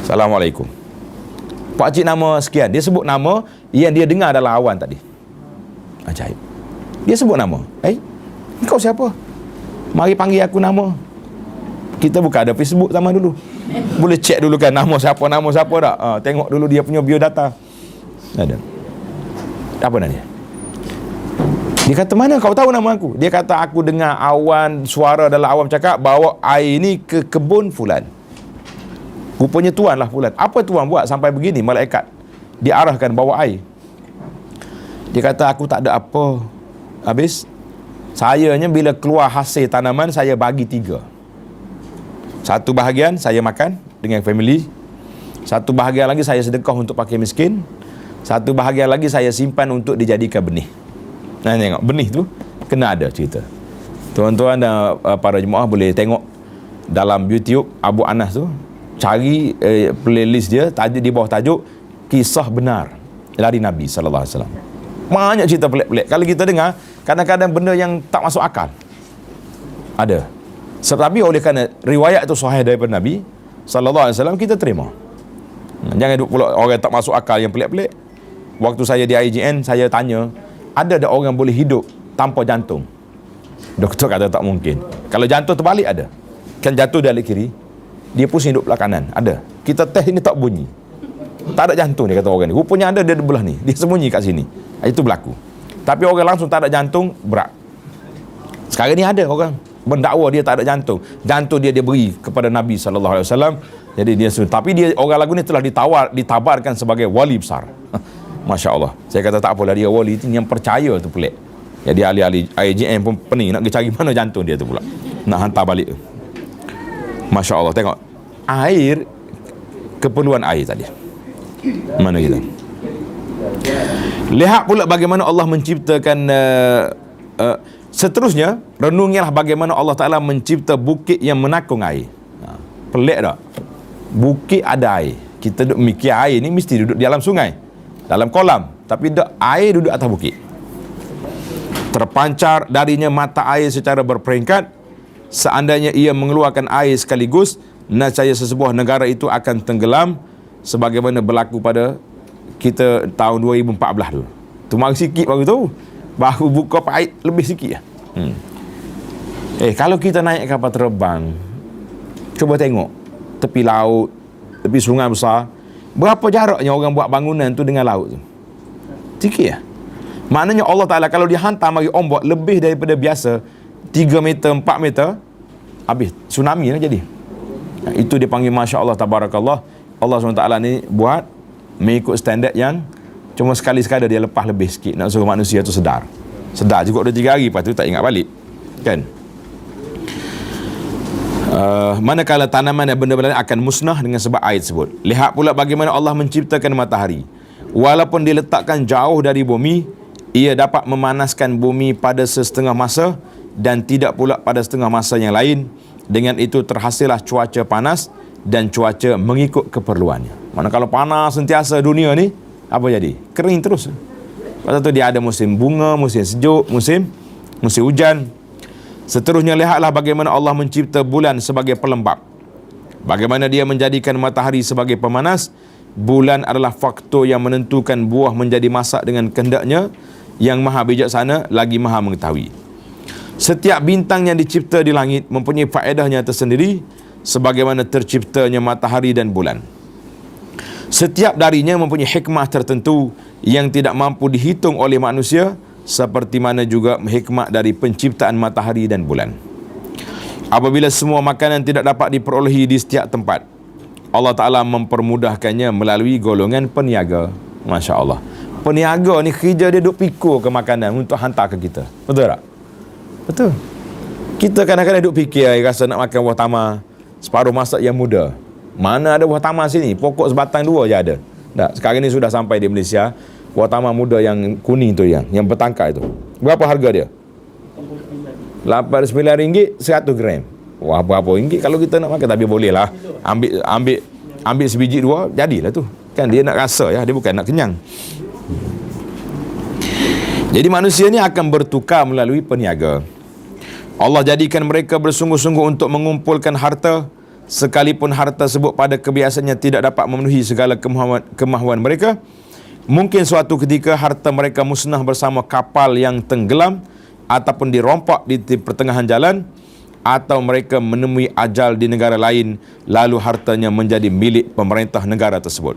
Assalamualaikum. Pakcik nama sekian. Dia sebut nama yang dia dengar dalam awan tadi. Ajaib. Dia sebut nama. Engkau siapa? Mari panggil aku nama. Kita bukan ada Facebook zaman dulu. Boleh check dulu kan nama siapa tak. Tengok dulu dia punya biodata. Ada. Apa nama dia? Dia kata, mana kau tahu nama aku? Dia kata, aku dengar awan, suara dalam awan cakap bawa air ni ke kebun fulan. Rupanya tuan lah fulan. Apa tuan buat sampai begini malaikat diarahkan bawa air? Dia kata, aku tak ada apa. Habis sayanya bila keluar hasil tanaman, saya bagi 3. Satu bahagian saya makan dengan family. Satu bahagian lagi saya sedekah untuk pakai miskin. Satu bahagian lagi saya simpan untuk dijadikan benih. Nah, tengok benih tu kena ada cerita. Tuan-tuan dan para jemaah boleh tengok dalam YouTube Abu Anas tu, cari playlist dia, tajuk di bawah tajuk kisah benar dari Nabi sallallahu alaihi wasallam. Banyak cerita pelik-pelik. Kalau kita dengar, kadang-kadang benda yang tak masuk akal ada. Tetapi oleh kerana riwayat itu sahih daripada Nabi sallallahu alaihi wasallam, kita terima. Jangan duk pula orang tak masuk akal yang pelik-pelik. Waktu saya di IGN, saya tanya, ada tak orang boleh hidup tanpa jantung? Doktor kata tak mungkin. Kalau jantung terbalik ada. Kan jatuh dari kiri, dia pusing duduk belah kanan. Ada. Kita test ini tak bunyi. Tak ada jantung, dia kata orang ni. Rupanya ada dia di belah ni. Dia sembunyi kat sini. Itu berlaku. Tapi orang langsung tak ada jantung, berat. Sekarang ni ada orang mendakwa dia tak ada jantung. Jantung dia beri kepada Nabi SAW. Jadi dia, tapi dia, orang lagu ni telah ditabarkan sebagai wali besar. Masya Allah. Saya kata tak apalah, dia wali tu yang percaya tu pelik. Jadi ahli-ahli IGN pun pening nak cari mana jantung dia tu pula, nak hantar balik. Masya Allah. Tengok air, keperluan air tadi. Mana kita lihat pula bagaimana Allah menciptakan seterusnya, renungilah bagaimana Allah Ta'ala mencipta bukit yang menakung air. Pelik tak? Bukit ada air. Kita duduk mikir air ni mesti duduk di dalam sungai, dalam kolam. Tapi air duduk atas bukit. Terpancar darinya mata air secara berperingkat. Seandainya ia mengeluarkan air sekaligus, nescaya sesebuah negara itu akan tenggelam, sebagaimana berlaku pada kita tahun 2014 dulu. Tu mari sikit baru tu. Baru buka pait lebih sikit lah. Kalau kita naik kapal terbang, cuba tengok tepi laut, tepi sungai besar, berapa jaraknya orang buat bangunan tu dengan laut tu? Sikit lah. Maknanya Allah Ta'ala kalau dia hantar mari ombak lebih daripada biasa, 3 meter, 4 meter, habis tsunami lah jadi. Itu dipanggil Masya Allah, Tabarakallah. Allah SWT ni buat mengikut standard yang cuma sekali-sekala dia lepas lebih sikit, nak suruh manusia tu sedar juga 2-3 hari, lepas tu tak ingat balik kan. Manakala tanaman dan benda-benda lain akan musnah dengan sebab air tersebut. Lihat pula bagaimana Allah menciptakan matahari. Walaupun diletakkan jauh dari bumi, ia dapat memanaskan bumi pada setengah masa dan tidak pula pada setengah masa yang lain. Dengan itu terhasillah cuaca panas dan cuaca mengikut keperluannya. Mana kalau panas sentiasa dunia ni, apa jadi? Kering terus. Lepas tu dia ada musim bunga, musim sejuk, musim hujan. Seterusnya lihatlah bagaimana Allah mencipta bulan sebagai pelembab. Bagaimana dia menjadikan matahari sebagai pemanas. Bulan adalah faktor yang menentukan buah menjadi masak dengan kehendaknya. Yang maha bijaksana lagi maha mengetahui. Setiap bintang yang dicipta di langit mempunyai faedahnya tersendiri, sebagaimana terciptanya matahari dan bulan. Setiap darinya mempunyai hikmah tertentu yang tidak mampu dihitung oleh manusia, seperti mana juga hikmah dari penciptaan matahari dan bulan. Apabila semua makanan tidak dapat diperolehi di setiap tempat, Allah Ta'ala mempermudahkannya melalui golongan peniaga. Masya Allah. Peniaga ni kerja dia duk pikul ke makanan untuk hantar ke kita. Betul tak? Betul. Kita kadang-kadang duk fikir, rasa nak makan buah tamar, separuh masak yang muda. Mana ada buah tamar sini? Pokok sebatang 2 je ada. Tak, sekarang ni sudah sampai di Malaysia. Buah tamar muda yang kuning tu, yang bertangkai tu. Berapa harga dia? RM89 100 gram. Wah, berapa ringgit kalau kita nak makan? Tapi boleh lah. Ambil sebiji 2, jadilah tu. Kan dia nak rasa ya, dia bukan nak kenyang. Jadi manusia ni akan bertukar melalui peniaga. Allah jadikan mereka bersungguh-sungguh untuk mengumpulkan harta, sekalipun harta tersebut pada kebiasaannya tidak dapat memenuhi segala kemahuan mereka. Mungkin suatu ketika harta mereka musnah bersama kapal yang tenggelam ataupun dirompak di pertengahan jalan. atau mereka menemui ajal di negara lain lalu hartanya menjadi milik pemerintah negara tersebut.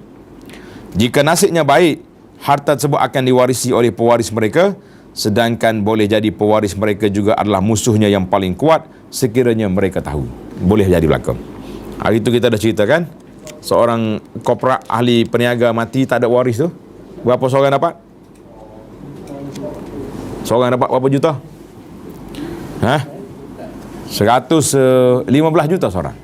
Jika nasibnya baik, harta tersebut akan diwarisi oleh pewaris mereka, sedangkan boleh jadi pewaris mereka juga adalah musuhnya yang paling kuat sekiranya mereka tahu. Boleh jadi berlaku. Hari itu kita dah ceritakan seorang korporat ahli peniaga mati tak ada waris tu. Berapa seorang dapat? Seorang dapat berapa juta? 115 juta seorang.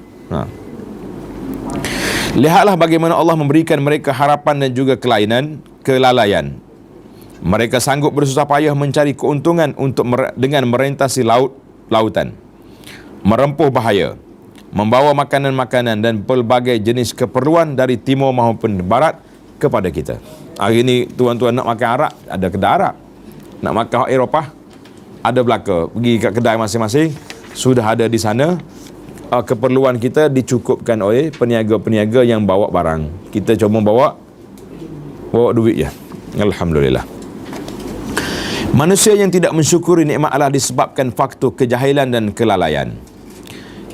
Lihatlah bagaimana Allah memberikan mereka harapan dan juga kelalaian. Mereka sanggup bersusah payah mencari keuntungan dengan merentasi lautan, merempuh bahaya, membawa makanan-makanan dan pelbagai jenis keperluan dari timur maupun barat kepada kita. Hari ini tuan-tuan nak makan Arab, ada kedai Arab. Nak makan Eropah, ada belaka. Pergi kat kedai masing-masing, sudah ada di sana. Keperluan kita dicukupkan oleh peniaga-peniaga yang bawa barang. Kita cuma bawa duit je. Alhamdulillah. Manusia yang tidak mensyukuri nikmat Allah disebabkan faktor kejahilan dan kelalaian.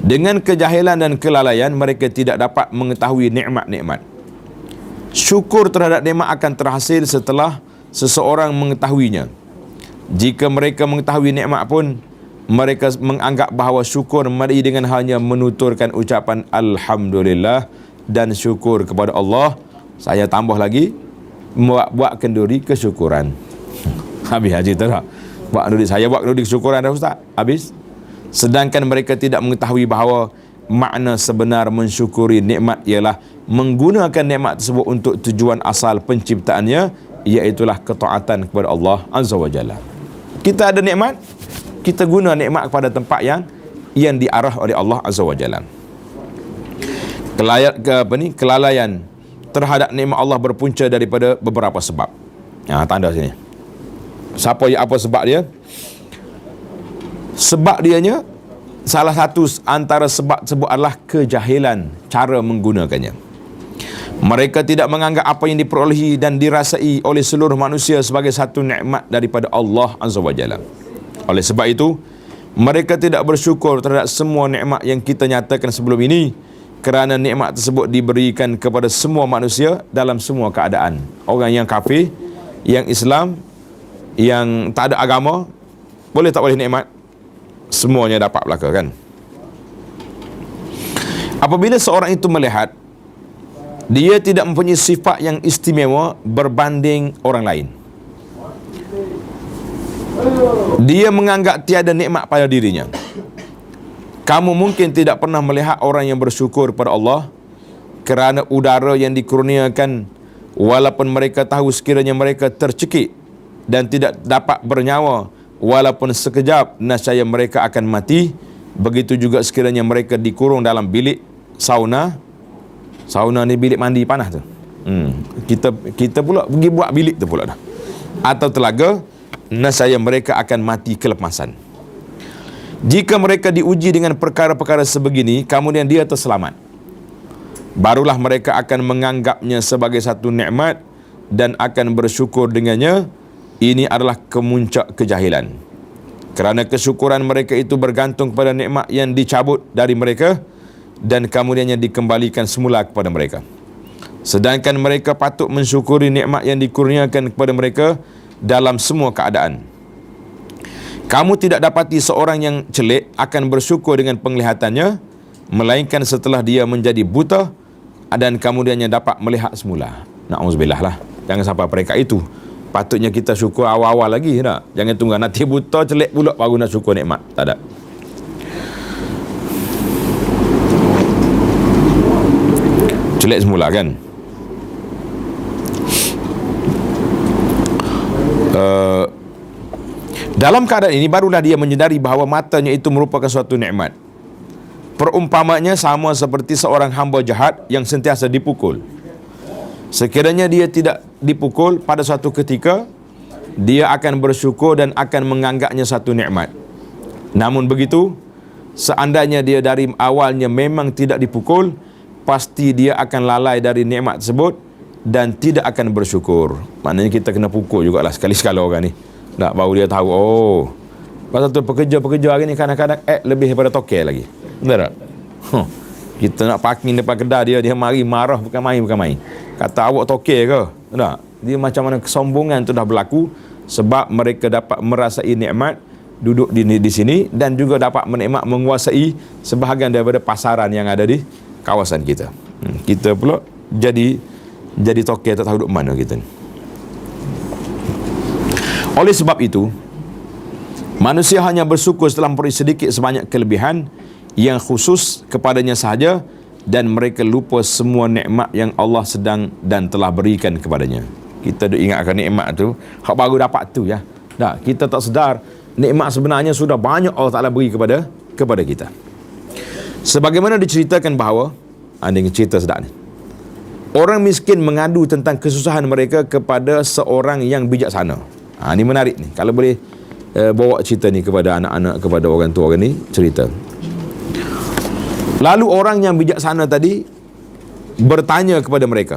Dengan kejahilan dan kelalaian, mereka tidak dapat mengetahui nikmat-nikmat. Syukur terhadap nikmat akan terhasil setelah seseorang mengetahuinya. Jika mereka mengetahui nikmat pun, mereka menganggap bahawa syukur mari dengan hanya menuturkan ucapan Alhamdulillah dan syukur kepada Allah. Saya tambah lagi, buat kenduri kesyukuran. Habis haji tu tak? Saya buat kenduri kesyukuran dah Ustaz. Habis. Sedangkan mereka tidak mengetahui bahawa makna sebenar mensyukuri nikmat ialah menggunakan nikmat tersebut untuk tujuan asal penciptaannya, iaitulah ketaatan kepada Allah Azza wa Jalla. Kita ada nikmat, kita guna nikmat kepada tempat yang diarah oleh Allah Azza wa Jalla. Kelalaian terhadap nikmat Allah berpunca daripada beberapa sebab. Tanda sini. Apa sebab dia? Sebab dianya, salah satu antara sebab tersebut adalah kejahilan cara menggunakannya. Mereka tidak menganggap apa yang diperolehi dan dirasai oleh seluruh manusia sebagai satu nikmat daripada Allah Azza wa Jalla. Oleh sebab itu, mereka tidak bersyukur terhadap semua nikmat yang kita nyatakan sebelum ini, kerana nikmat tersebut diberikan kepada semua manusia dalam semua keadaan. Orang yang kafir, yang Islam, yang tak ada agama, boleh tak boleh nikmat? Semuanya dapat belaka kan? Apabila seorang itu melihat dia tidak mempunyai sifat yang istimewa berbanding orang lain, dia menganggap tiada nikmat pada dirinya. Kamu mungkin tidak pernah melihat orang yang bersyukur pada Allah kerana udara yang dikurniakan, walaupun mereka tahu sekiranya mereka tercekik dan tidak dapat bernyawa walaupun sekejap, nescaya mereka akan mati. Begitu juga sekiranya mereka dikurung dalam bilik sauna ni bilik mandi panas tu. Kita pula pergi buat bilik tu pula dah. Atau telaga, nescaya mereka akan mati kelepasan. Jika mereka diuji dengan perkara-perkara sebegini, kemudian dia terselamat, barulah mereka akan menganggapnya sebagai satu nikmat dan akan bersyukur dengannya. Ini adalah kemuncak kejahilan. Kerana kesyukuran mereka itu bergantung kepada nikmat yang dicabut dari mereka dan kemudiannya dikembalikan semula kepada mereka. Sedangkan mereka patut mensyukuri nikmat yang dikurniakan kepada mereka dalam semua keadaan. Kamu tidak dapati seorang yang celik akan bersyukur dengan penglihatannya, melainkan setelah dia menjadi buta dan kemudiannya dapat melihat semula. Na'udzubillah lah. Jangan sampai peringkat itu. Patutnya kita syukur awal-awal lagi tak? Jangan tunggu nanti buta celik pula baru nak syukur nikmat. Tak ada. Celik semula kan? Dalam keadaan ini barulah dia menyedari bahawa matanya itu merupakan suatu nikmat. Perumpamanya sama seperti seorang hamba jahat yang sentiasa dipukul. Sekiranya dia tidak dipukul pada suatu ketika, dia akan bersyukur dan akan menganggapnya satu nikmat. Namun begitu, seandainya dia dari awalnya memang tidak dipukul, pasti dia akan lalai dari nikmat tersebut dan tidak akan bersyukur. Maknanya kita kena pukul jugalah sekali-sekala orang ni. Tak, baru dia tahu, Pasal tu pekerja-pekerja hari ni kadang-kadang lebih daripada tokel lagi. Betul tak? Kita nak parking depan kedai dia mari marah bukan main. Kata awak tokel ke? Betul tak? Dia macam mana kesombongan tu dah berlaku sebab mereka dapat merasai nikmat duduk di sini dan juga dapat menikmat menguasai sebahagian daripada pasaran yang ada di kawasan kita. Kita pula jadi tokel tak tahu duduk mana kita ni. Oleh sebab itu, manusia hanya bersyukur setelah memberi sedikit sebanyak kelebihan yang khusus kepadanya sahaja dan mereka lupa semua nikmat yang Allah sedang dan telah berikan kepadanya. Kita duk ingatkan nikmat tu, hak baru dapat tu ya. Tak, kita tak sedar nikmat sebenarnya sudah banyak Allah Ta'ala beri kepada kita. Sebagaimana diceritakan bahawa, ini cerita sedap ni. Orang miskin mengadu tentang kesusahan mereka kepada seorang yang bijaksana. Ini menarik ni. Kalau boleh bawa cerita ni kepada anak-anak, kepada orang tua orang ni, cerita. Lalu orang yang bijaksana tadi bertanya kepada mereka,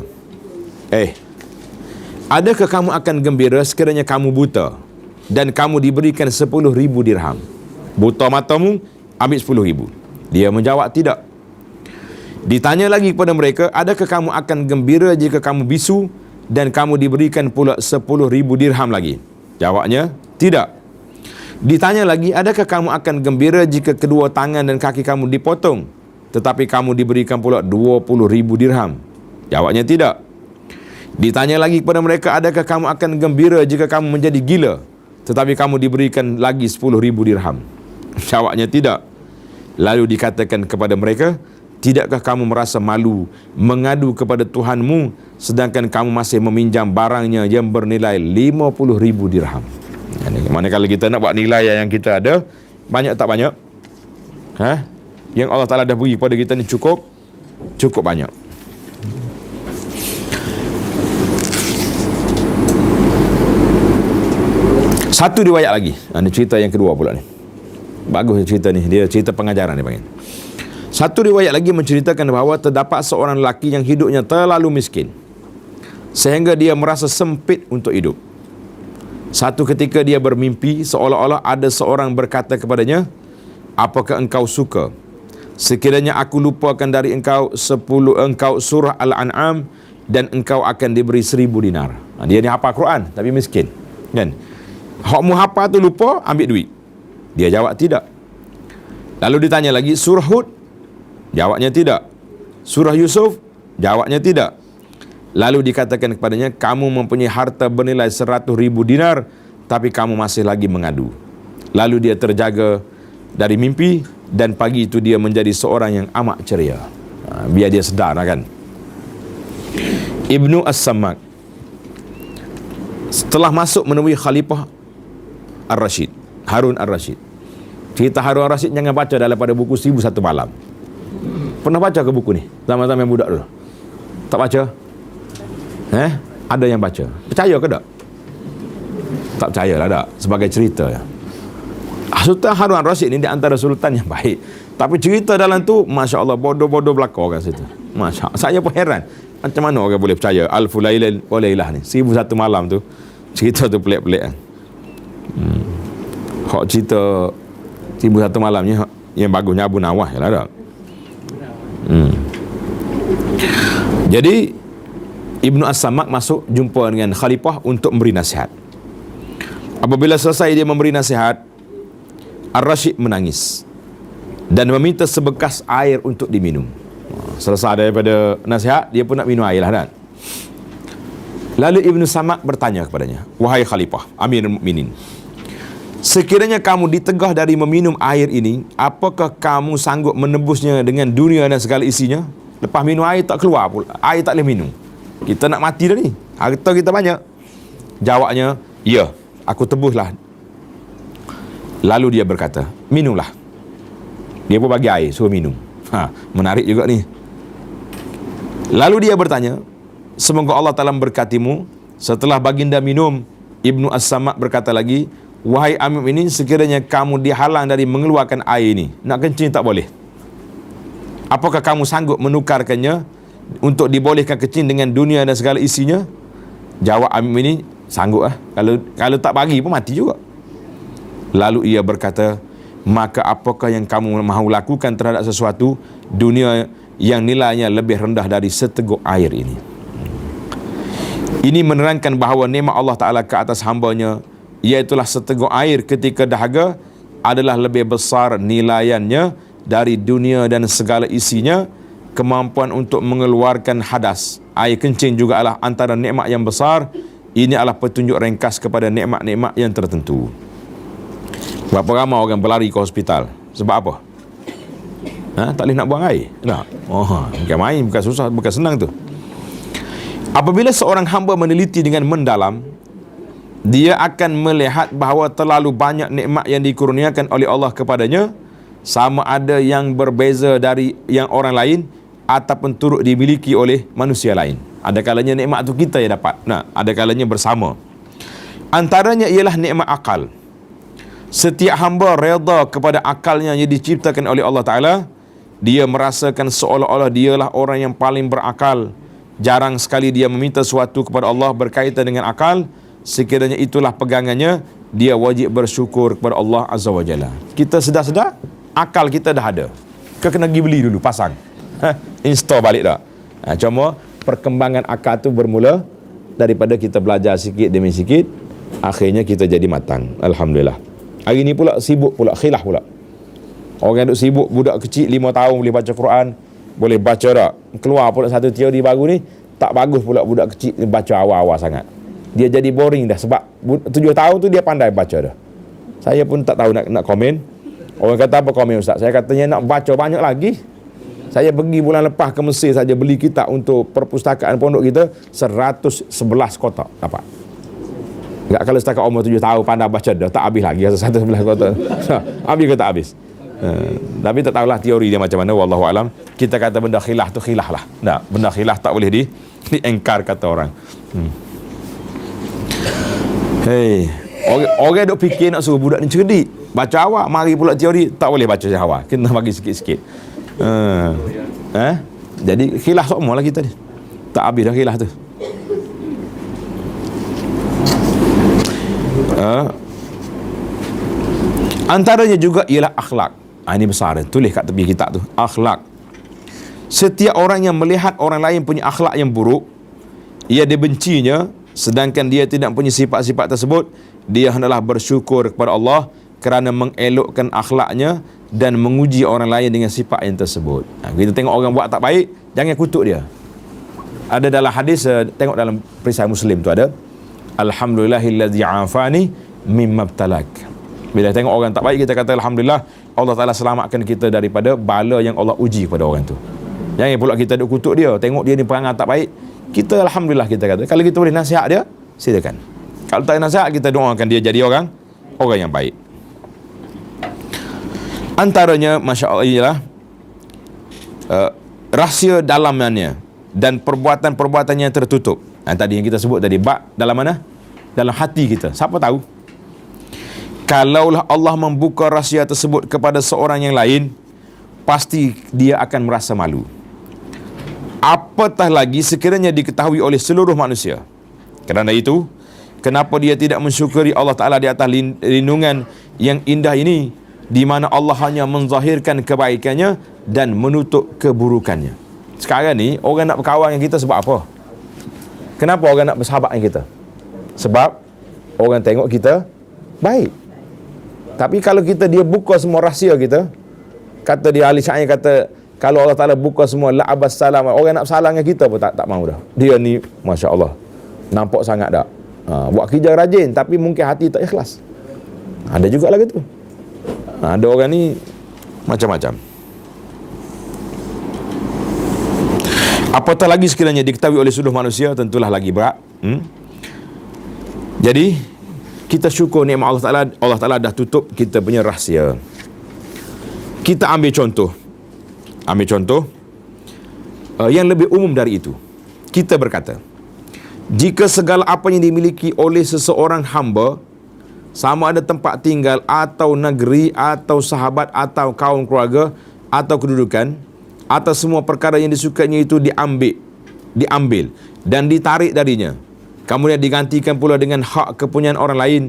adakah kamu akan gembira sekiranya kamu buta dan kamu diberikan 10,000 dirham? Buta matamu, ambil 10,000. Dia menjawab tidak. Ditanya lagi kepada mereka, adakah kamu akan gembira jika kamu bisu dan kamu diberikan pula 10,000 dirham lagi? Jawabnya tidak. Ditanya lagi, adakah kamu akan gembira jika kedua tangan dan kaki kamu dipotong tetapi kamu diberikan pula 20,000 dirham? Jawabnya tidak. Ditanya lagi kepada mereka, adakah kamu akan gembira jika kamu menjadi gila tetapi kamu diberikan lagi 10,000 dirham? Jawabnya tidak. Lalu dikatakan kepada mereka, tidakkah kamu merasa malu mengadu kepada Tuhanmu sedangkan kamu masih meminjam barangnya yang bernilai 50,000 dirham? Manakala kita nak buat nilai yang kita ada, banyak tak banyak? Yang Allah Ta'ala dah beri kepada kita ni cukup banyak. Satu riwayat lagi. Ini cerita yang kedua pula ni. Bagus cerita ni. Dia cerita pengajaran dia panggil. Satu riwayat lagi menceritakan bahawa terdapat seorang lelaki yang hidupnya terlalu miskin sehingga dia merasa sempit untuk hidup. Satu ketika dia bermimpi seolah-olah ada seorang berkata kepadanya, apakah engkau suka sekiranya aku lupakan dari engkau surah Al-An'am dan engkau akan diberi 1,000 dinar. Dia ni hafal Quran tapi miskin kan. Hakmu hafal tu lupa, ambil duit. Dia jawab tidak. Lalu ditanya lagi, surah Hud? Jawabnya tidak. Surah Yusuf? Jawabnya tidak. Lalu dikatakan kepadanya, kamu mempunyai harta bernilai 100,000 dinar tapi kamu masih lagi mengadu. Lalu dia terjaga dari mimpi dan pagi itu dia menjadi seorang yang amat ceria. Biar dia sedar kan. Ibnu As-Sammak setelah masuk menemui Khalifah Ar-Rashid, Harun Ar-Rashid. Cerita Harun Ar-Rashid jangan baca daripada buku 1001 Malam. Pernah baca ke buku ni? Zaman-zaman yang budak dulu. Tak baca? Ada yang baca. Percaya ke tak? Tak percayalah tak. Sebagai cerita ya. Sultan Harun Ar-Rashid ni di antara sultan yang baik. Tapi cerita dalam tu, Masya Allah, bodoh-bodoh belakang kat situ. Masya Allah. Saya pun heran. Macam mana orang boleh percaya Alfu Lailan wa Lailah ni? 1001 malam tu. Cerita tu pelik-pelik kan. Hak cerita 1001 malam ni yang bagusnya Abu Nawas je lah tak? Jadi Ibnu As-Sammak masuk jumpa dengan Khalifah untuk memberi nasihat. Apabila selesai dia memberi nasihat, Ar-Rashid menangis dan meminta sebekas air untuk diminum. Selesai daripada nasihat, dia pun nak minum air lah kan. Lalu Ibnu Sammak bertanya kepadanya, wahai Khalifah, Amirul Mukminin, sekiranya kamu ditegah dari meminum air ini, apakah kamu sanggup menebusnya dengan dunia dan segala isinya? Lepas minum air tak keluar pula, air tak boleh minum. Kita nak mati dah ni, harta kita banyak. Jawabnya, ya, aku tebuslah. Lalu dia berkata, minumlah. Dia pun bagi air, suruh minum. Menarik juga ni. Lalu dia bertanya, semoga Allah Ta'ala memberkatimu. Setelah baginda minum, Ibnu As-Sammak berkata lagi, wahai Amir ini, sekiranya kamu dihalang dari mengeluarkan air ini, nak kencing tak boleh, apakah kamu sanggup menukarkannya untuk dibolehkan kencing dengan dunia dan segala isinya? Jawab Amir ini, sanggup lah. Kalau tak bagi pun mati juga. Lalu ia berkata, maka apakah yang kamu mahu lakukan terhadap sesuatu dunia yang nilainya lebih rendah dari seteguk air ini? Ini menerangkan bahawa nikmat Allah Ta'ala ke atas hambanya, iaitulah seteguk air ketika dahaga, adalah lebih besar nilaiannya dari dunia dan segala isinya. Kemampuan untuk mengeluarkan hadas, air kencing juga adalah antara nikmat yang besar. Ini adalah petunjuk ringkas kepada nikmat-nikmat yang tertentu. Berapa ramai orang berlari ke hospital? Sebab apa? Tak boleh nak buang air? Tak. Bukan main, bukan susah, bukan senang tu. Apabila seorang hamba meneliti dengan mendalam, dia akan melihat bahawa terlalu banyak nikmat yang dikurniakan oleh Allah kepadanya, sama ada yang berbeza dari yang orang lain ataupun turut dimiliki oleh manusia lain. Ada kalanya nikmat tu kita yang dapat, ada kalanya bersama. Antaranya ialah nikmat akal. Setiap hamba redha kepada akalnya yang diciptakan oleh Allah Ta'ala. Dia merasakan seolah-olah dialah orang yang paling berakal. Jarang sekali dia meminta sesuatu kepada Allah berkaitan dengan akal. Sekiranya itulah pegangannya, dia wajib bersyukur kepada Allah Azza wa Jalla. Kita sedar-sedar, akal kita dah ada. Kita kena pergi beli dulu, pasang. Install balik dah. Cuma perkembangan akal tu bermula daripada kita belajar sikit demi sikit, akhirnya kita jadi matang. Alhamdulillah. Hari ni pula sibuk pula, khilaf pula. Orang duk sibuk, budak kecil 5 tahun boleh baca Quran, boleh baca tak. Keluar pula satu teori baru ni, tak bagus pula budak kecil baca awal-awal sangat. Dia jadi boring dah sebab 7 tahun tu dia pandai baca dah. Saya pun tak tahu nak komen. Orang kata apa komen Ustaz? Saya katanya nak baca banyak lagi. Saya pergi bulan lepas ke Mesir saja beli kitab untuk perpustakaan pondok kita, 111 kotak dapat. Tak kalau setakat umur 7 tahun pandai baca dah, tak habis lagi 111 kotak. Habis ke tak habis? Tapi tak tahulah teori dia macam mana, wallahu alam. Kita kata benda khilaf tu khilaf lah. Benda khilaf tak boleh diengkar kata orang. Hei, orang duk fikir nak suruh budak ni cerdik, baca awal, mari pula teori, tak boleh baca awal. Kena bagi sikit-sikit. Jadi khilaf semua lah kita ni. Tak habis dah khilaf tu. Antaranya juga ialah akhlak. Ini besar, tulis kat tepi kitab tu, akhlak. Setiap orang yang melihat orang lain punya akhlak yang buruk, ia dibencinya, sedangkan dia tidak punya sifat-sifat tersebut, dia hendaklah bersyukur kepada Allah kerana mengelokkan akhlaknya dan menguji orang lain dengan sifat yang tersebut. Kita tengok orang buat tak baik, jangan kutuk dia. Ada dalam hadis, tengok dalam perisai Muslim tu ada, alhamdulillahillazi afani mimma ibtalak. Bila tengok orang tak baik, kita kata alhamdulillah, Allah Ta'ala selamatkan kita daripada bala yang Allah uji kepada orang tu. Jangan pula kita duk kutuk dia, tengok dia ni perangai tak baik, kita alhamdulillah kita kata. Kalau kita boleh nasihat dia, silakan. Kalau tak nasihat, kita doakan dia jadi orang yang baik. Antaranya Masya Allah ialah rahsia dalamnya dan perbuatan-perbuatannya tertutup. Tadi yang kita sebut tadi, bab dalam mana? Dalam hati kita. Siapa tahu? Kalaulah Allah membuka rahsia tersebut kepada seorang yang lain, pasti dia akan merasa malu. Apatah lagi sekiranya diketahui oleh seluruh manusia. Kerana itu, kenapa dia tidak mensyukuri Allah Ta'ala di atas lindungan yang indah ini, di mana Allah hanya menzahirkan kebaikannya dan menutup keburukannya. Sekarang ni, orang nak berkawan dengan kita sebab apa? Kenapa orang nak bersahabat dengan kita? Sebab orang tengok kita baik. Tapi kalau dia buka semua rahsia kita, kata dia ahli syair kata, kalau Allah Ta'ala buka semua la'abas salam, orang nak bersalam dengan kita pun tak mahu dah. Dia ni Masya Allah, nampak sangat tak? Buat kerja rajin tapi mungkin hati tak ikhlas. Ada juga lah gitu. Ada orang ni macam-macam. Apatah lagi sekiranya diketahui oleh seluruh manusia, tentulah lagi berat. Jadi kita syukur nikmat Allah Ta'ala dah tutup kita punya rahsia. Kita ambil contoh yang lebih umum dari itu. Kita berkata, jika segala apa yang dimiliki oleh seseorang hamba, sama ada tempat tinggal atau negeri atau sahabat atau kaum keluarga atau kedudukan atau semua perkara yang disukainya itu diambil dan ditarik darinya, kemudian digantikan pula dengan hak kepunyaan orang lain,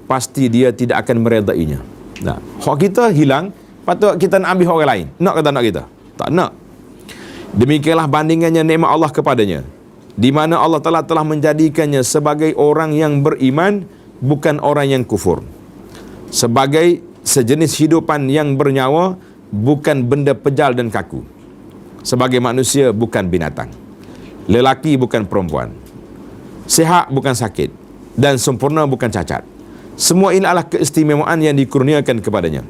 pasti dia tidak akan meredainya. Nah, hak kita hilang, patut kita nak ambil orang lain. Nak kata nak kita? Tak nak. Demikianlah bandingannya nikmat Allah kepadanya, di mana Allah telah menjadikannya sebagai orang yang beriman, bukan orang yang kufur, sebagai sejenis hidupan yang bernyawa, bukan benda pejal dan kaku, sebagai manusia bukan binatang, lelaki bukan perempuan, sihat bukan sakit, dan sempurna bukan cacat. Semua ini adalah keistimewaan yang dikurniakan kepadanya.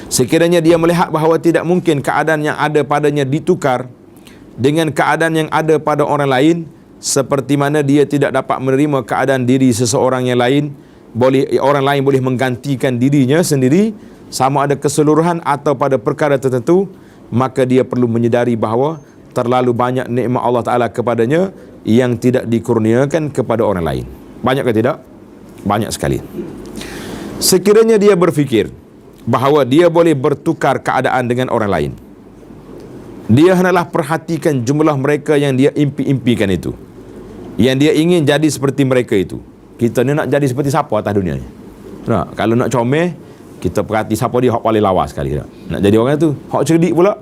Sekiranya dia melihat bahawa tidak mungkin keadaan yang ada padanya ditukar dengan keadaan yang ada pada orang lain, seperti mana dia tidak dapat menerima keadaan diri seseorang yang lain, orang lain boleh menggantikan dirinya sendiri, sama ada keseluruhan atau pada perkara tertentu, maka dia perlu menyedari bahawa terlalu banyak nikmat Allah Ta'ala kepadanya yang tidak dikurniakan kepada orang lain. Banyak ke tidak? Banyak sekali. Sekiranya dia berfikir bahawa dia boleh bertukar keadaan dengan orang lain, dia hendaklah perhatikan jumlah mereka yang dia impi-impikan itu, yang dia ingin jadi seperti mereka itu. Kita ni nak jadi seperti siapa atas dunia ni? Nah, kalau nak comel, kita perhati siapa dia hak paling lawas sekali. Nak jadi orang tu, hak cerdik pula,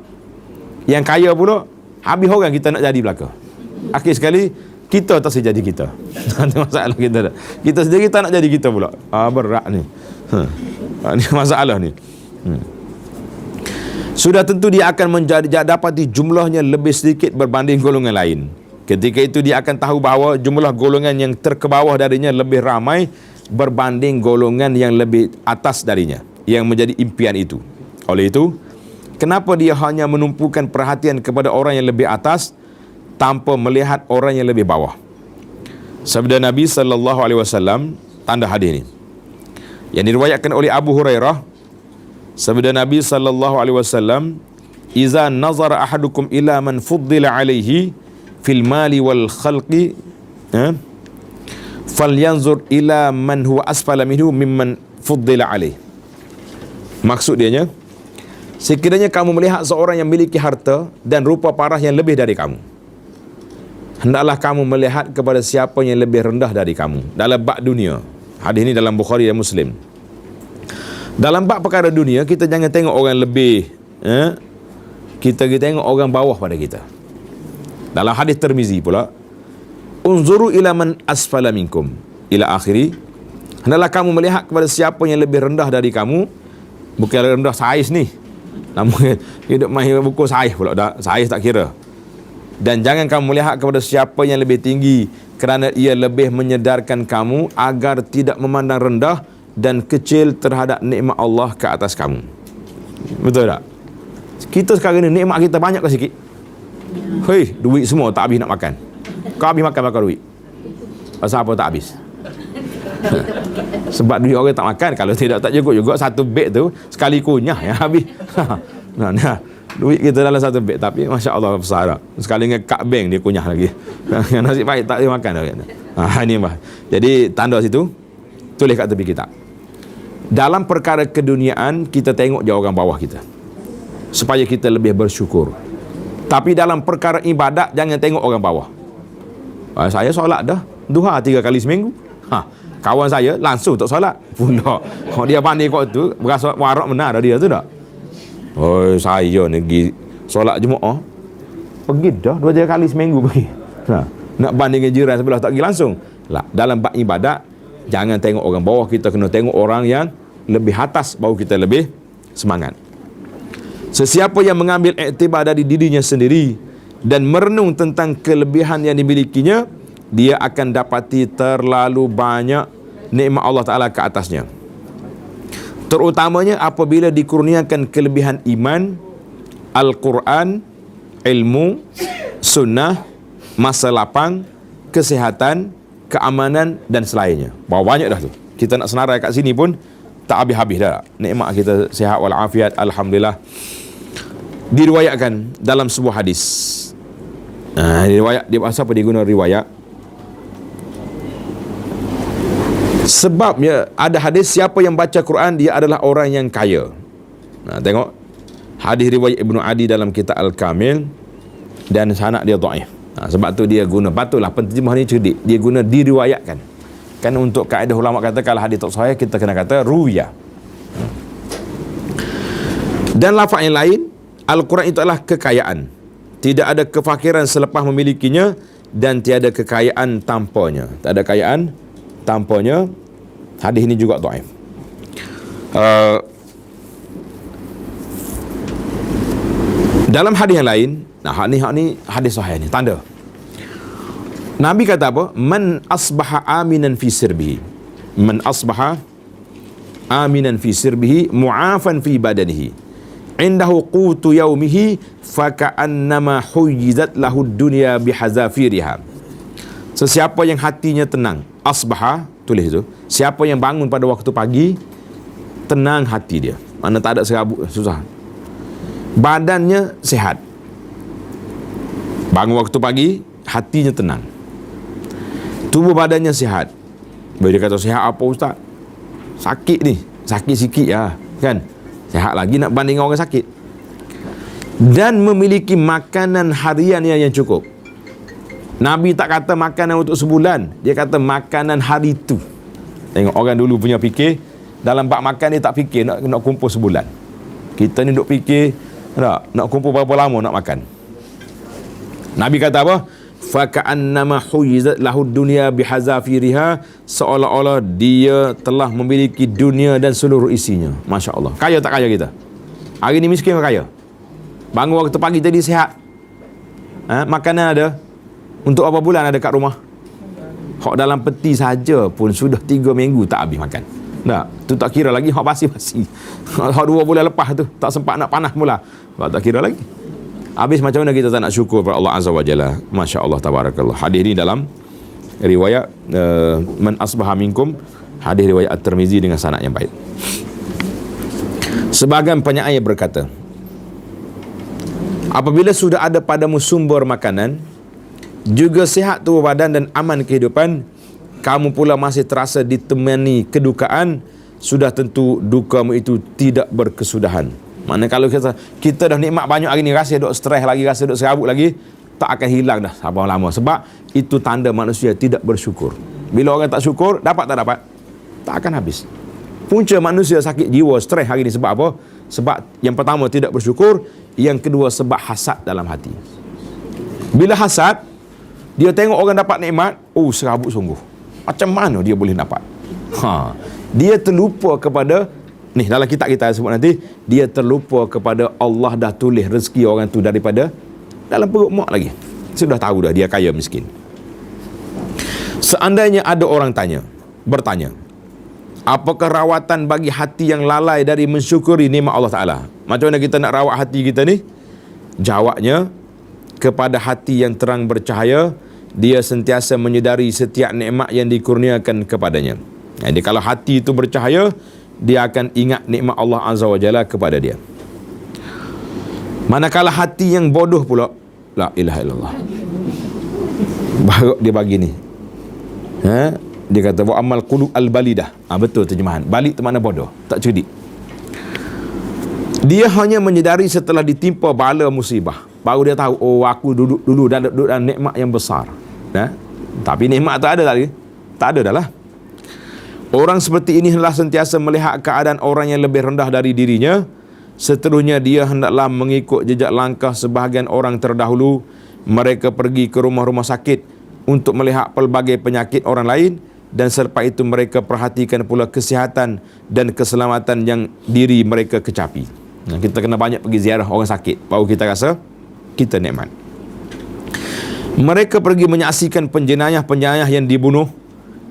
yang kaya pula, habis orang kita nak jadi belaka. Akhir sekali kita tak jadi kita. Itu masalah kita. Kita sendiri tak nak jadi kita pula. Berat ni. Ini masalah ni. Sudah tentu dia akan dapati jumlahnya lebih sedikit berbanding golongan lain. Ketika itu dia akan tahu bahawa jumlah golongan yang terkebawah darinya lebih ramai berbanding golongan yang lebih atas darinya, yang menjadi impian itu. Oleh itu, kenapa dia hanya menumpukan perhatian kepada orang yang lebih atas tanpa melihat orang yang lebih bawah? Sabda Nabi SAW, tanda hadis ini yang diriwayatkan oleh Abu Hurairah. Sabda Nabi SAW, "Iza nazara ahadukum ila man fuddila alaihi fil mali wal khalqi, falyanzur ila man huwa asfala minhu mimman fuddila alaihi." Maksud dia, sekiranya kamu melihat seorang yang memiliki harta dan rupa parah yang lebih dari kamu, hendaklah kamu melihat kepada siapa yang lebih rendah dari kamu dalam bab dunia. Hadis ini dalam Bukhari dan Muslim. Dalam bab perkara dunia, kita jangan tengok orang lebih, kita tengok orang bawah pada kita. Dalam hadis Tirmizi pula, unzuru ila man asfala minkum ila akhiri, hendaklah kamu melihat kepada siapa yang lebih rendah dari kamu. Bukan rendah saiz ni, namun hidup mahir buku saiz pula, saiz tak kira. Dan jangan kamu melihat kepada siapa yang lebih tinggi, kerana ia lebih menyedarkan kamu agar tidak memandang rendah dan kecil terhadap nikmat Allah ke atas kamu. Betul tak? Kita sekarang ni nikmat kita banyak ke sikit? Hei, duit semua tak habis nak makan. Kau habis makan duit. Pasal apa tak habis? Sebab duit orang tak makan. Kalau tidak tak cukup juga satu beg tu sekali kunyah yang habis. Nah, duit kita dalam satu beg, tapi Masya Allah besar tak? Sekali dengan kad bank dia kunyah lagi. Yang nasib baik tak dia makan dah. Ini bah. Jadi tanda situ, tulis kat tepi kitab. Dalam perkara keduniaan, kita tengok je orang bawah kita, supaya kita lebih bersyukur. Tapi dalam perkara ibadat, jangan tengok orang bawah. Saya solat dah duha 3 kali seminggu. Kawan saya langsung tak solat pula. Dia pandai kot tu, berasa warak benar dah dia tu tak? Oh, saya ni pergi solat Jumaat, pergi dah 2-3 kali seminggu pergi. Nak banding dengan jiran sebelah tak pergi langsung. Dalam bab ibadat, jangan tengok orang bawah, kita kena tengok orang yang lebih atas, baru kita lebih semangat. Sesiapa yang mengambil iktibar dari dirinya sendiri dan merenung tentang kelebihan yang dimilikinya, dia akan dapati terlalu banyak nikmat Allah Ta'ala ke atasnya. Terutamanya apabila dikurniakan kelebihan iman, Al-Quran, ilmu, sunnah, masa lapang, kesihatan, keamanan dan selainnya. Banyak dah tu. Kita nak senarai kat sini pun tak habis-habis dah. Nikmat kita sihat walafiat, alhamdulillah. Diriwayatkan dalam sebuah hadis. Riwayat dia apa dia guna riwayat? Sebabnya ada hadis, siapa yang baca Quran dia adalah orang yang kaya. Tengok hadis riwayat Ibnu Adi dalam kitab Al-Kamil, dan sanad dia dhaif. Sebab tu dia guna, patutlah penterjemah ni cerdik, dia guna diriwayatkan. Kan untuk kaedah ulama kata kalau hadis tak sahih kita kena kata ruya. Dan lafaz yang lain, Al-Quran itu adalah kekayaan. Tidak ada kefakiran selepas memilikinya dan tiada kekayaan tanpanya. Tak ada kekayaan tanpanya. Hadis ini juga dhaif. Dalam hadis yang lain, hak ni hadis sahih ni, tanda. Nabi kata apa? Man asbaha aminan fi sirbihi. Man asbaha aminan fi sirbihi mu'afan fi badanihi. Indahu qutu yaumihi faka'annama huyizat lahu dunya bihazafiriha. Sesiapa yang hatinya tenang, asbaha, tulis itu. Siapa yang bangun pada waktu pagi, tenang hati dia. Mana tak ada serabut, susah. Badannya sihat. Bangun waktu pagi, hatinya tenang. Tubuh badannya sihat. Bila dia kata sihat apa ustaz? Sakit ni, sakit sikit ya, kan? Sihat lagi nak banding orang sakit. Dan memiliki makanan harian yang cukup. Nabi tak kata makanan untuk sebulan, dia kata makanan hari tu. Tengok orang dulu punya fikir, dalam bab makan dia tak fikir nak kumpul sebulan. Kita ni duk fikir nak kumpul berapa lama nak makan. Nabi kata apa? Faka'annama huyizat lahu dunya bihazafiriha, seolah-olah dia telah memiliki dunia dan seluruh isinya. Masya Allah. Kaya tak kaya kita? Hari ni miskin ke kaya? Bangun waktu pagi tadi sihat. Makanan ada. Untuk apa bulan ada kat rumah? Hak dalam peti saja pun sudah 3 minggu tak habis makan. Tak, tu tak kira lagi hak basi-basi. Hak 2 bulan lepas tu tak sempat nak panas pula. Tak kira lagi. Habis macam mana kita tak nak syukur kepada Allah Azza wa Jalla. Masya Allah, tabarakallah. Hadis ni dalam riwayat Man asbaha minkum, hadis riwayat At-Tirmizi dengan sanad yang baik. Sebahagian penyair berkata, apabila sudah ada padamu sumber makanan, juga sihat tubuh badan dan aman kehidupan, kamu pula masih terasa ditemani kedukaan, sudah tentu dukamu itu tidak berkesudahan. Maknanya kalau kita dah nikmat banyak hari ni, rasa duk stres lagi, rasa duk serabut lagi, tak akan hilang dah sabar lama. Sebab itu tanda manusia tidak bersyukur. Bila orang tak syukur, dapat tak dapat? Tak akan habis. Punca manusia sakit jiwa, stres hari ni sebab apa? Sebab yang pertama tidak bersyukur, yang kedua sebab hasad dalam hati. Bila hasad, dia tengok orang dapat nikmat, serabut sungguh. Macam mana dia boleh dapat? Dia terlupa kepada, ni dalam kitab kita sebut nanti, dia terlupa kepada Allah dah tulis rezeki orang tu daripada dalam perut mak lagi. Sudah tahu dah dia kaya miskin. Seandainya ada orang bertanya, apakah rawatan bagi hati yang lalai dari mensyukuri nikmat Allah Ta'ala? Macam mana kita nak rawat hati kita ni? Jawabnya, kepada hati yang terang bercahaya, dia sentiasa menyedari setiap nikmat yang dikurniakan kepadanya. Jadi kalau hati itu bercahaya, dia akan ingat nikmat Allah Azza wa Jalla kepada dia. Manakala hati yang bodoh pula, la ilaha illallah, baru dia bagi ni, dia kata wa amal qulub al balidah. Betul terjemahan. Balik tu makna bodoh, tak cerdik. Dia hanya menyedari setelah ditimpa bala musibah, baru dia tahu, aku dulu dalam nikmat yang besar. Tapi nikmat tu ada tak lagi? Tak ada dah lah. Orang seperti ini hendaklah sentiasa melihat keadaan orang yang lebih rendah dari dirinya. Seterusnya dia hendaklah mengikut jejak langkah sebahagian orang terdahulu. Mereka pergi ke rumah-rumah sakit untuk melihat pelbagai penyakit orang lain, dan selepas itu mereka perhatikan pula kesihatan dan keselamatan yang diri mereka kecapi. Kita kena banyak pergi ziarah orang sakit, baru kita rasa kita nikmat. Mereka pergi menyaksikan penjenayah-penjenayah yang dibunuh,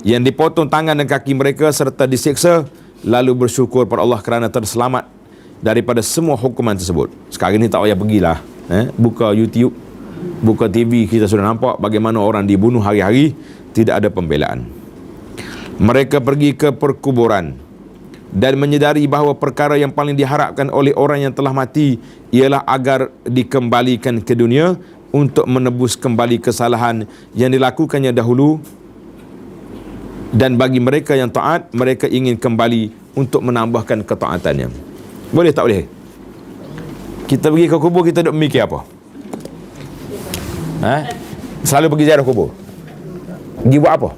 yang dipotong tangan dan kaki mereka serta disiksa, lalu bersyukur pada Allah kerana terselamat daripada semua hukuman tersebut. Sekarang ni tak payah pergilah, buka YouTube, buka TV, kita sudah nampak bagaimana orang dibunuh hari-hari, tidak ada pembelaan. Mereka pergi ke perkuburan dan menyedari bahawa perkara yang paling diharapkan oleh orang yang telah mati ialah agar dikembalikan ke dunia untuk menebus kembali kesalahan yang dilakukannya dahulu. Dan bagi mereka yang taat, mereka ingin kembali untuk menambahkan ketaatannya. Boleh tak boleh? Kita pergi ke kubur, kita duk mikir apa? Selalu pergi ziarah kubur, pergi buat apa?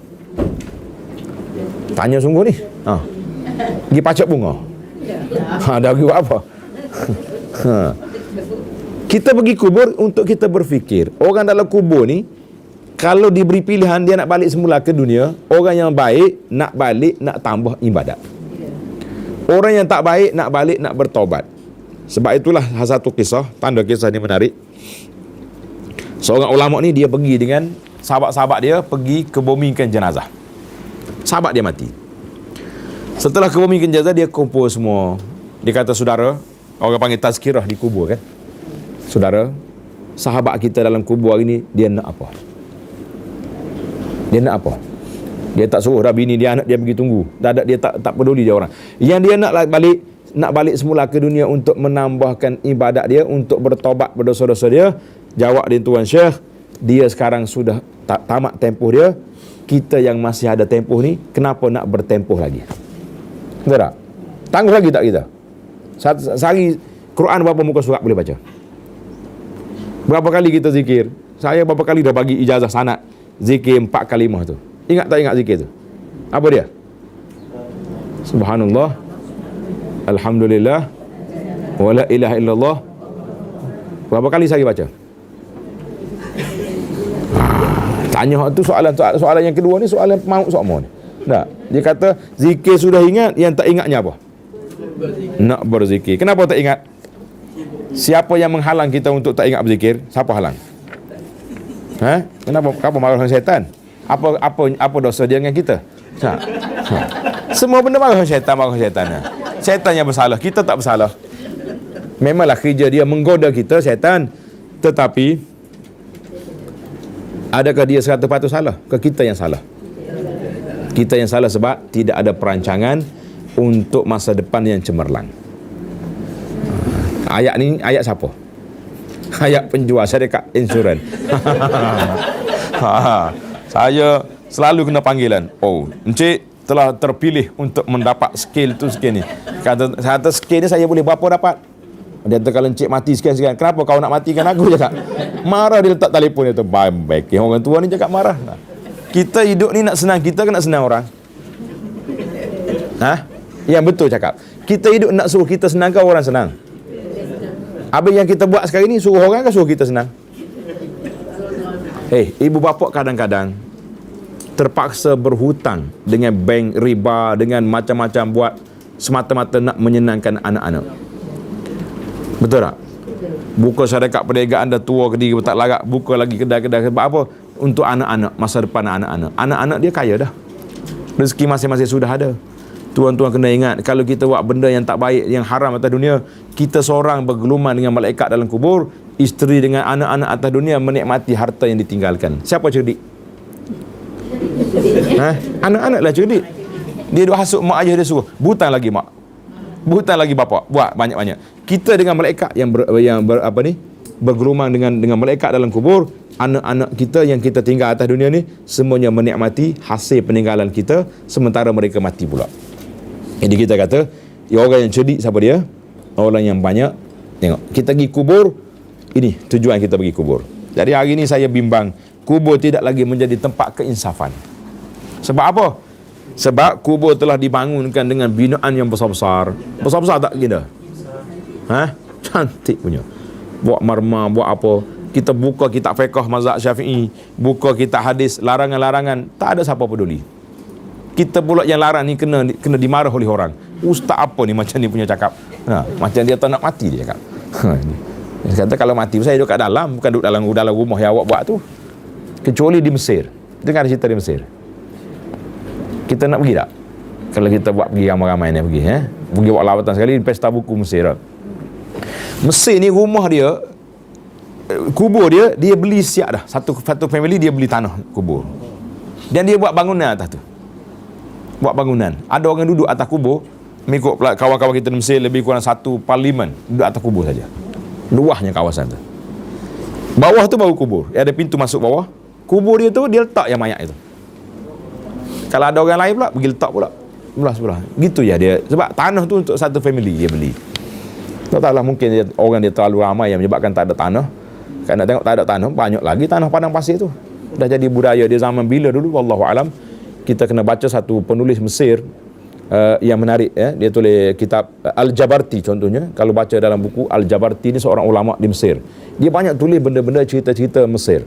Tanya sungguh ni. Pergi pacak bunga. Dah pergi buat apa? Kita pergi kubur untuk kita berfikir. Orang dalam kubur ni, kalau diberi pilihan dia nak balik semula ke dunia, orang yang baik nak balik, nak tambah ibadat. Orang yang tak baik nak balik, nak bertaubat. Sebab itulah satu kisah, tanda kisah ni menarik. Seorang ulama ni dia pergi dengan sahabat-sahabat dia pergi kebumikan jenazah. Sahabat dia mati. Setelah kebumikan jenazah, dia kumpul semua. Dia kata, saudara, orang panggil tazkirah di kubur kan. Saudara, sahabat kita dalam kubur hari ni, dia nak apa? Dia nak apa? Dia tak suruh dah bini dia, anak dia pergi tunggu. Dia tak peduli dia orang. Yang dia nak balik semula ke dunia untuk menambahkan ibadat dia, untuk bertobat berdosa-dosa dia. Jawab dia, Tuan Syekh, dia sekarang sudah tamat tempoh dia. Kita yang masih ada tempoh ni, kenapa nak bertempoh lagi? Betul tak? Tangguh lagi tak kita? Sehari Quran berapa muka surat boleh baca? Berapa kali kita zikir? Saya berapa kali dah bagi ijazah sanad zikir 4 kalimah tu. Ingat tak ingat zikir tu? Apa dia? Subhanallah, Alhamdulillah, wa la ilaha illallah. Berapa kali saya baca? Tanya tu soalan yang kedua ni, soalan maut semua ni. Tak. Dia kata zikir sudah ingat, yang tak ingatnya apa? Nak berzikir. Kenapa tak ingat? Siapa yang menghalang kita untuk tak ingat berzikir? Siapa halang? Kenapa marah dengan syaitan? Apa dosa dia dengan kita? Semua benda marah dengan syaitan. Syaitan yang bersalah, kita tak bersalah. Memanglah kerja dia menggoda kita, syaitan. Tetapi adakah dia 100% salah? Ke kita yang salah? Kita yang salah sebab tidak ada perancangan untuk masa depan yang cemerlang. Ayat ni ayat siapa? Ayat penjual syarikat insurans. Saya selalu kena panggilan. Oh, Encik telah terpilih untuk mendapat skill tu skill ni. Kata skill ni saya boleh berapa dapat? Dia kata kalau Encik mati sekian-sekian. Kenapa kau nak matikan aku? Cakap. Marah, dia letak telefon dia tu. Baik. Orang tua ni cakap marah. Kita hidup ni nak senang kita ke nak senang orang? Yang betul cakap. Kita hidup nak suruh kita senang ke orang senang? Habis yang kita buat sekarang ni suruh orang ke suruh kita senang? Ibu bapa kadang-kadang terpaksa berhutang dengan bank riba, dengan macam-macam buat semata-mata nak menyenangkan anak-anak. Betul tak? Buka syarikat perniagaan dah tua, kediri tak larat, buka lagi kedai-kedai. Sebab apa? Untuk anak-anak, masa depan anak-anak. Anak-anak dia kaya dah. Rezeki masing-masing sudah ada. Tuan-tuan kena ingat, kalau kita buat benda yang tak baik, yang haram atas dunia, kita seorang bergeluman dengan malaikat dalam kubur, isteri dengan anak-anak atas dunia menikmati harta yang ditinggalkan. Siapa cerdik? Anak-anak lah cerdik. Dia duk hasut mak ayah dia suruh, butang lagi mak, butang lagi bapa, buat banyak-banyak. Kita dengan malaikat yang bergeluman dengan malaikat dalam kubur, anak-anak kita yang kita tinggal atas dunia ni semuanya menikmati hasil peninggalan kita, sementara mereka mati pula. Jadi kita kata, orang yang cerdik siapa dia? Orang yang banyak tengok. Kita pergi kubur, ini tujuan kita pergi kubur. Jadi hari ini saya bimbang, kubur tidak lagi menjadi tempat keinsafan. Sebab apa? Sebab kubur telah dibangunkan dengan binaan yang besar-besar. Besar-besar tak kita? Cantik punya. Buat marmar, buat apa? Kita buka kitab fiqh mazhab Syafi'i, buka kitab hadis, larangan-larangan, tak ada siapa peduli. Kita pula yang larang ni kena dimarah oleh orang. Ustaz apa ni macam ni punya cakap? Macam dia tak nak mati dia cakap. Dia kata kalau mati saya duduk kat dalam, bukan duduk dalam rumah yang awak buat tu. Kecuali di Mesir. Dengar cerita di Mesir. Kita nak pergi tak? Kalau kita buat pergi ramai-ramai ni pergi, pergi buat lawatan sekali di pesta buku Mesir. Mesir ni rumah dia, kubur dia beli siap dah. Satu family dia beli tanah kubur. Dan dia buat bangunan atas tu. Buat bangunan. Ada orang duduk atas kubur, mengikut kawan-kawan kita di Mesir lebih kurang 1 parlimen duduk atas kubur saja. Luahnya kawasan tu. Bawah tu baru kubur. Ada pintu masuk bawah. Kubur dia tu dia letak yang mayat itu. Kalau ada orang lain pula pergi letak pula sebelah. Gitu ya dia. Sebab tanah tu untuk satu family dia beli. Tak tahulah, mungkin orang dia terlalu ramai yang menyebabkan tak ada tanah. Kan nak tengok tak ada tanah, banyak lagi tanah padang pasir tu. Dah jadi budaya dia zaman bila dulu, wallahu alam. kita kena baca satu penulis Mesir yang menarik ya. Dia tulis kitab Al-Jabarti contohnya. Kalau baca dalam buku Al-Jabarti ni seorang ulama di Mesir. Dia banyak tulis benda-benda cerita-cerita Mesir.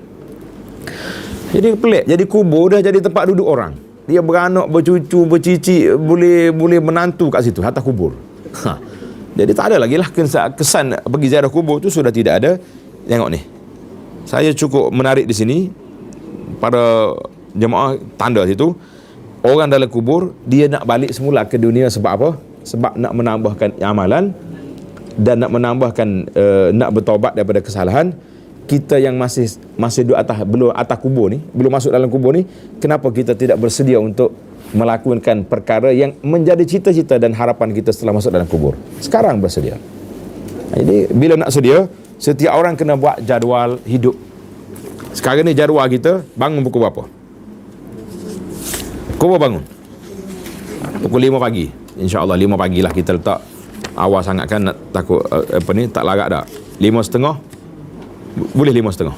Jadi pelik, jadi kubur dah jadi tempat duduk orang. Dia beranak, bercucu, bercicit, boleh menantu kat situ atas kubur. Jadi tak ada lagi lah kesan pergi ziarah kubur tu sudah tidak ada. Tengok ni. Saya cukup menarik di sini. Para jemaah tanda situ. Orang dalam kubur, dia nak balik semula ke dunia sebab apa? Sebab nak menambahkan amalan dan nak menambahkan nak bertaubat daripada kesalahan. Kita yang masih duduk belum atas kubur ni, belum masuk dalam kubur ni, kenapa kita tidak bersedia untuk melakukan perkara yang menjadi cita-cita dan harapan kita setelah masuk dalam kubur? Sekarang bersedia. Jadi bila nak sedia, setiap orang kena buat jadual hidup. Sekarang ni jadual kita bangun pukul berapa? Pukul berapa bangun? Pukul 5 pagi. InsyaAllah 5 pagi lah kita letak. Awal sangat kan, nak takut tak larat dah. 5.30. Boleh 5.30?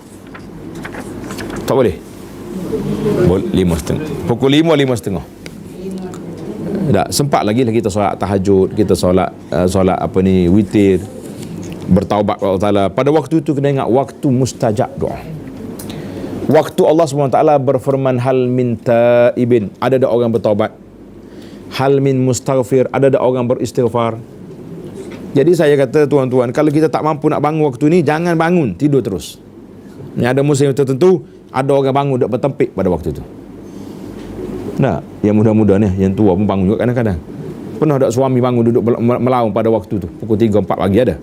Tak boleh? Boleh 5.30. Pukul 5, 5.30. Tak, sempat lagi lah kita solat tahajud, kita solat witir, bertaubat kepada Allah Ta'ala. Pada waktu itu kena ingat waktu mustajab doa. Waktu Allah SWT berfirman, hal min taibin, ada orang bertaubat. Hal min mustaghfir, ada orang beristighfar. Jadi saya kata tuan-tuan, kalau kita tak mampu nak bangun waktu ni, jangan bangun, tidur terus. Ni ada musim tertentu, ada orang bangun duk bertempik pada waktu tu. Nah, yang muda-muda ni, yang tua pun bangun juga kadang-kadang. Pernah tak suami bangun duduk melaung pada waktu tu, pukul 3, 4 pagi ada?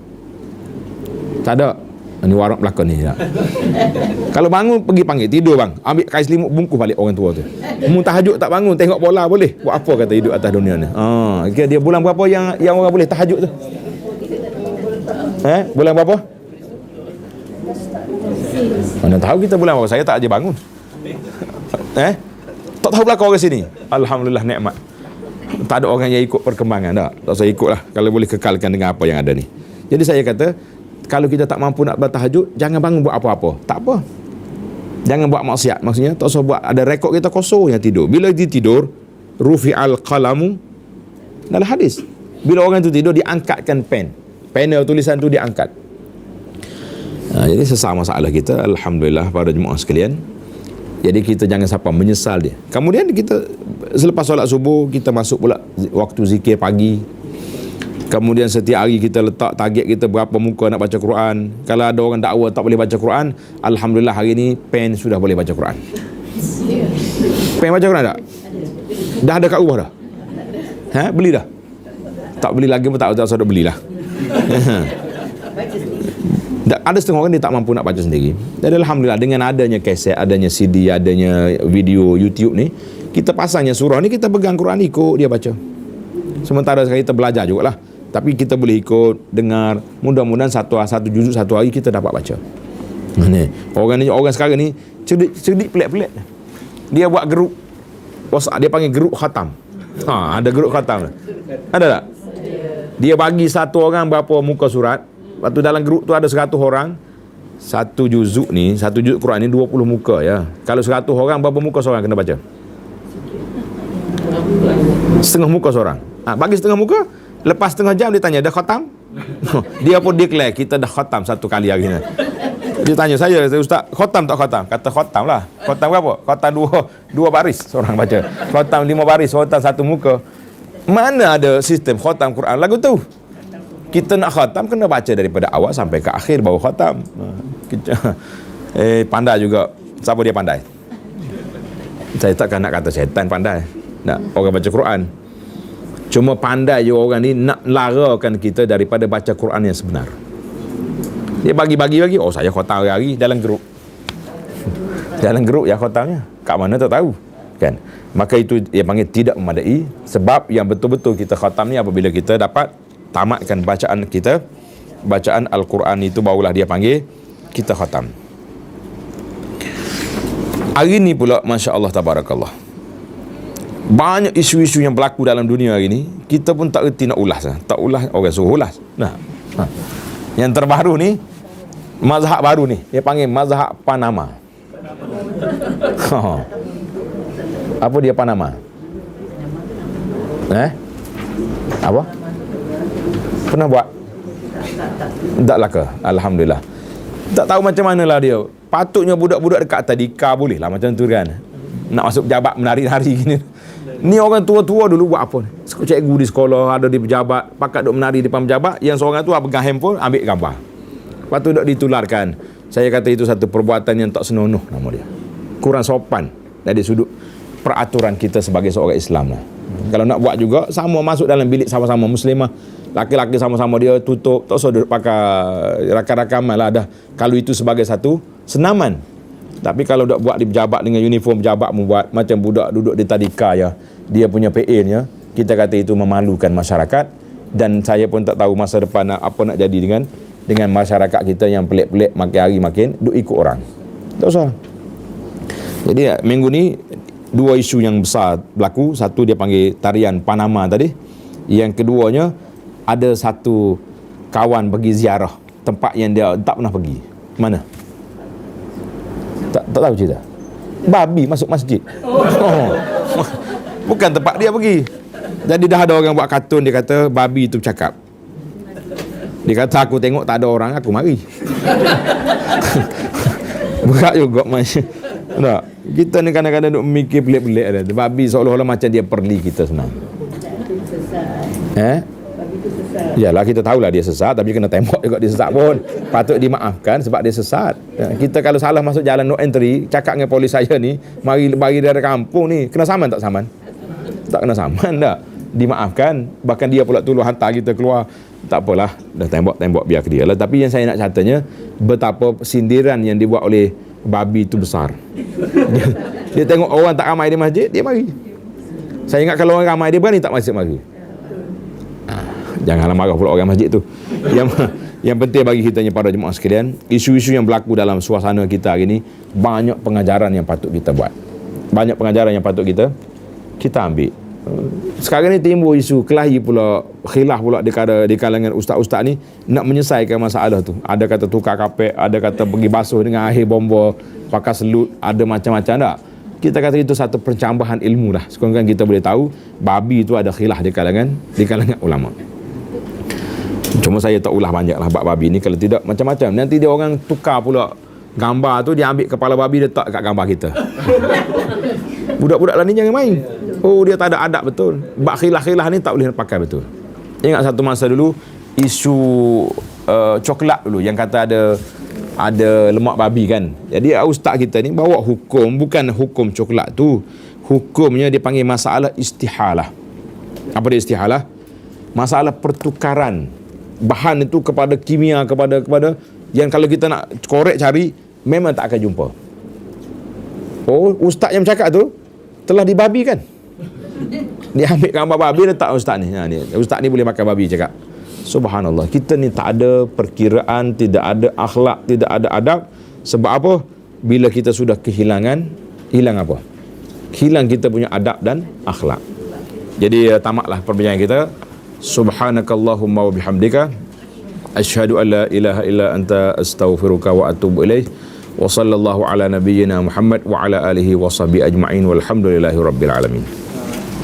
Tak ada. Ini warak belakang ni. Tak. Kalau bangun, pergi panggil, tidur bang. Ambil kain selimut, bungkus balik orang tua tu. Mu tahajud tak bangun, tengok bola boleh? Buat apa kata hidup atas dunia ni? Dia bulan berapa yang orang boleh tahajud tu? Bulan berapa? Mana tahu kita bulan berapa? Saya tak aja bangun. Tak tahu belakang orang sini. Alhamdulillah nikmat. Tak ada orang yang ikut perkembangan tak. Tak saya ikut lah. Kalau boleh kekalkan dengan apa yang ada ni. Jadi saya kata, kalau kita tak mampu nak bertahajud, jangan bangun buat apa-apa. Tak apa. Jangan buat maksiat. Maksudnya tak usah buat. Ada rekod kita kosong yang tidur. Bila dia tidur, rufi'al qalamu, dalam hadis, bila orang tu tidur, diangkatkan pen. Panel tulisan tu diangkat. Jadi sesama masalah kita, alhamdulillah para jemaah sekalian. Jadi kita jangan sampai menyesal dia. Kemudian kita selepas solat subuh, kita masuk pula waktu zikir pagi. Kemudian setiap hari kita letak target kita berapa muka nak baca Quran. Kalau ada orang dakwa tak boleh baca Quran, alhamdulillah hari ni pen sudah boleh baca Quran. Pen baca Quran tak? Dah ada kat rumah dah? Beli dah? Tak beli lagi pun tak usah belilah. Ada setengah orang dia tak mampu nak baca sendiri. Jadi alhamdulillah dengan adanya kaset, adanya CD, adanya video YouTube ni, kita pasangnya surah ni, kita pegang Quran ikut dia baca. Sementara kita belajar jugalah. Tapi kita boleh ikut, dengar. Mudah-mudahan satu juzuk satu hari kita dapat baca. Orang sekarang ni cerdik pelik-pelik. Dia buat grup WhatsApp, dia panggil grup khatam. Ada grup khatam. Ada tak? Dia bagi satu orang berapa muka surat. Lepas tu dalam grup tu ada 100 orang. Satu juzuk Quran ni 20 muka ya. Kalau 100 orang, berapa muka seorang kena baca? Setengah muka seorang. Bagi setengah muka, lepas setengah jam dia tanya, dah khatam? Dia pun declare, kita dah khatam satu kali hari ni. Dia tanya saya, Ustaz, khatam tak khatam? Kata khatam lah. Khatam berapa? Khatam dua baris seorang baca. Khatam 5 baris, khatam satu muka. Mana ada sistem khatam Quran lagu tu? Kita nak khatam kena baca daripada awal sampai ke akhir baru khatam. Pandai juga. Siapa dia pandai? Saya takkan nak kata syaitan pandai. Nak orang baca Quran. Cuma pandai je orang ni nak larakan kita daripada baca Quran yang sebenar. Dia bagi-bagi, oh saya khatam hari-hari dalam grup. Dalam grup yang khatamnya. Kat mana tak tahu. Kan? Maka itu dia panggil tidak memadai. Sebab yang betul-betul kita khatam ni apabila kita dapat tamatkan bacaan kita, bacaan Al-Quran itu barulah dia panggil kita khatam. Hari ni pula Masya Allah Tabarakallah, banyak isu-isu yang berlaku dalam dunia hari ni, kita pun tak reti nak ulas. Tak ulas, orang suruh ulas. Yang terbaru ni, mazhab baru ni, dia panggil mazhab Panama. Apa dia Panama? Apa? Pernah buat? Taklah ke? Alhamdulillah. Tak tahu macam manalah dia. Patutnya budak-budak dekat tadika boleh lah macam tu kan. Nak masuk pejabat menari-nari gini. Ni orang tua-tua dulu buat apa? Cikgu di sekolah, ada di pejabat, pakat duk menari depan pejabat, yang seorang tu pegang handphone, ambil gambar. Lepas tu duk ditularkan. Saya kata itu satu perbuatan yang tak senonoh nama dia. Kurang sopan dari sudut peraturan kita sebagai seorang Islam lah. Kalau nak buat juga, sama masuk dalam bilik sama-sama muslimah. Laki-laki sama-sama dia tutup, tak usah duduk pakai rakam-rakaman lah dah. Kalau itu sebagai satu senaman. Tapi kalau dak buat di pejabat dengan uniform pejabat membuat macam budak duduk di tadika ya, dia punya PA-nya, kita kata itu memalukan masyarakat. Dan saya pun tak tahu masa depan apa nak jadi dengan masyarakat kita yang pelik-pelik makin hari makin duk ikut orang. Tak usah. Jadi minggu ni dua isu yang besar berlaku. Satu dia panggil tarian Panama tadi. Yang keduanya ada satu kawan pergi ziarah tempat yang dia tak pernah pergi. Mana? Tak tahu cerita. Babi masuk masjid. Bukan tempat dia pergi. Jadi dah ada orang buat kartun, dia kata babi itu bercakap. Dia kata aku tengok tak ada orang, aku mari. Berat juga macam. Tak. Kita ni kadang-kadang duk mikir pelik-pelik ada. Babi seolah-olah macam dia perli kita senang. Yalah, kita tahulah dia sesat, tapi kena tembak juga dia sesat pun. Patut dimaafkan sebab dia sesat. Kita kalau salah masuk jalan no entry, cakap dengan polis saya ni, mari dari kampung ni, kena saman tak saman? Tak kena saman tak? Dimaafkan. Bahkan dia pula tolong hantar kita keluar. Tak apalah, dah tembak biar ke dia lah. Tapi yang saya nak catanya, betapa sindiran yang dibuat oleh babi itu besar. Dia tengok orang tak ramai di masjid, dia mari. Saya ingat kalau orang ramai, dia berani tak masjid mari. Janganlah marah pula orang masjid tu. Yang penting bagi kita para jemaah sekalian, isu-isu yang berlaku dalam suasana kita hari ni, banyak pengajaran yang patut kita buat. Banyak pengajaran yang patut kita ambil. Sekarang ni timbul isu kelahi pula, khilaf pula di kalangan ustaz-ustaz ni nak menyelesaikan masalah tu. Ada kata tukar kapek, ada kata pergi basuh dengan air bomba, pakai selut, ada macam-macam tak. Kita kata itu satu pencambahan ilmu lah. Sekurang-kurang kita boleh tahu babi itu ada khilaf di kalangan ulama. Cuma saya tak ulah banyak lah bab babi ni. Kalau tidak macam-macam, nanti dia orang tukar pula gambar tu, dia ambil kepala babi, letak kat gambar kita. Budak-budak lah ni jangan main. Oh, dia tak ada adab betul. Bab khilaf-khilaf ni tak boleh pakai betul. Ingat satu masa dulu isu coklat dulu yang kata ada lemak babi kan. Jadi ustaz kita ni bawa hukum, bukan hukum coklat tu. Hukumnya dia panggil masalah istihalah. Apa dia istihalah? Masalah pertukaran bahan itu kepada kimia, kepada yang kalau kita nak korek cari memang tak akan jumpa. Oh, ustaz yang bercakap tu telah dibabikan. Dia ambil gambar babi, letak ustaz ni. Ustaz ni boleh makan babi, cakap. Subhanallah, kita ni tak ada perkiraan, tidak ada akhlak, tidak ada adab. Sebab apa? Bila kita sudah kehilangan, hilang apa? Hilang kita punya adab dan akhlak. Jadi tamatlah perbincangan kita. Subhanakallahumma wa bihamdika asyhadu an la ilaha illa anta astaghfiruka wa atubu ilaih. Wa sallallahu ala nabiyyina Muhammad wa ala alihi wa sahbihi ajma'in walhamdulillahi rabbil alamin.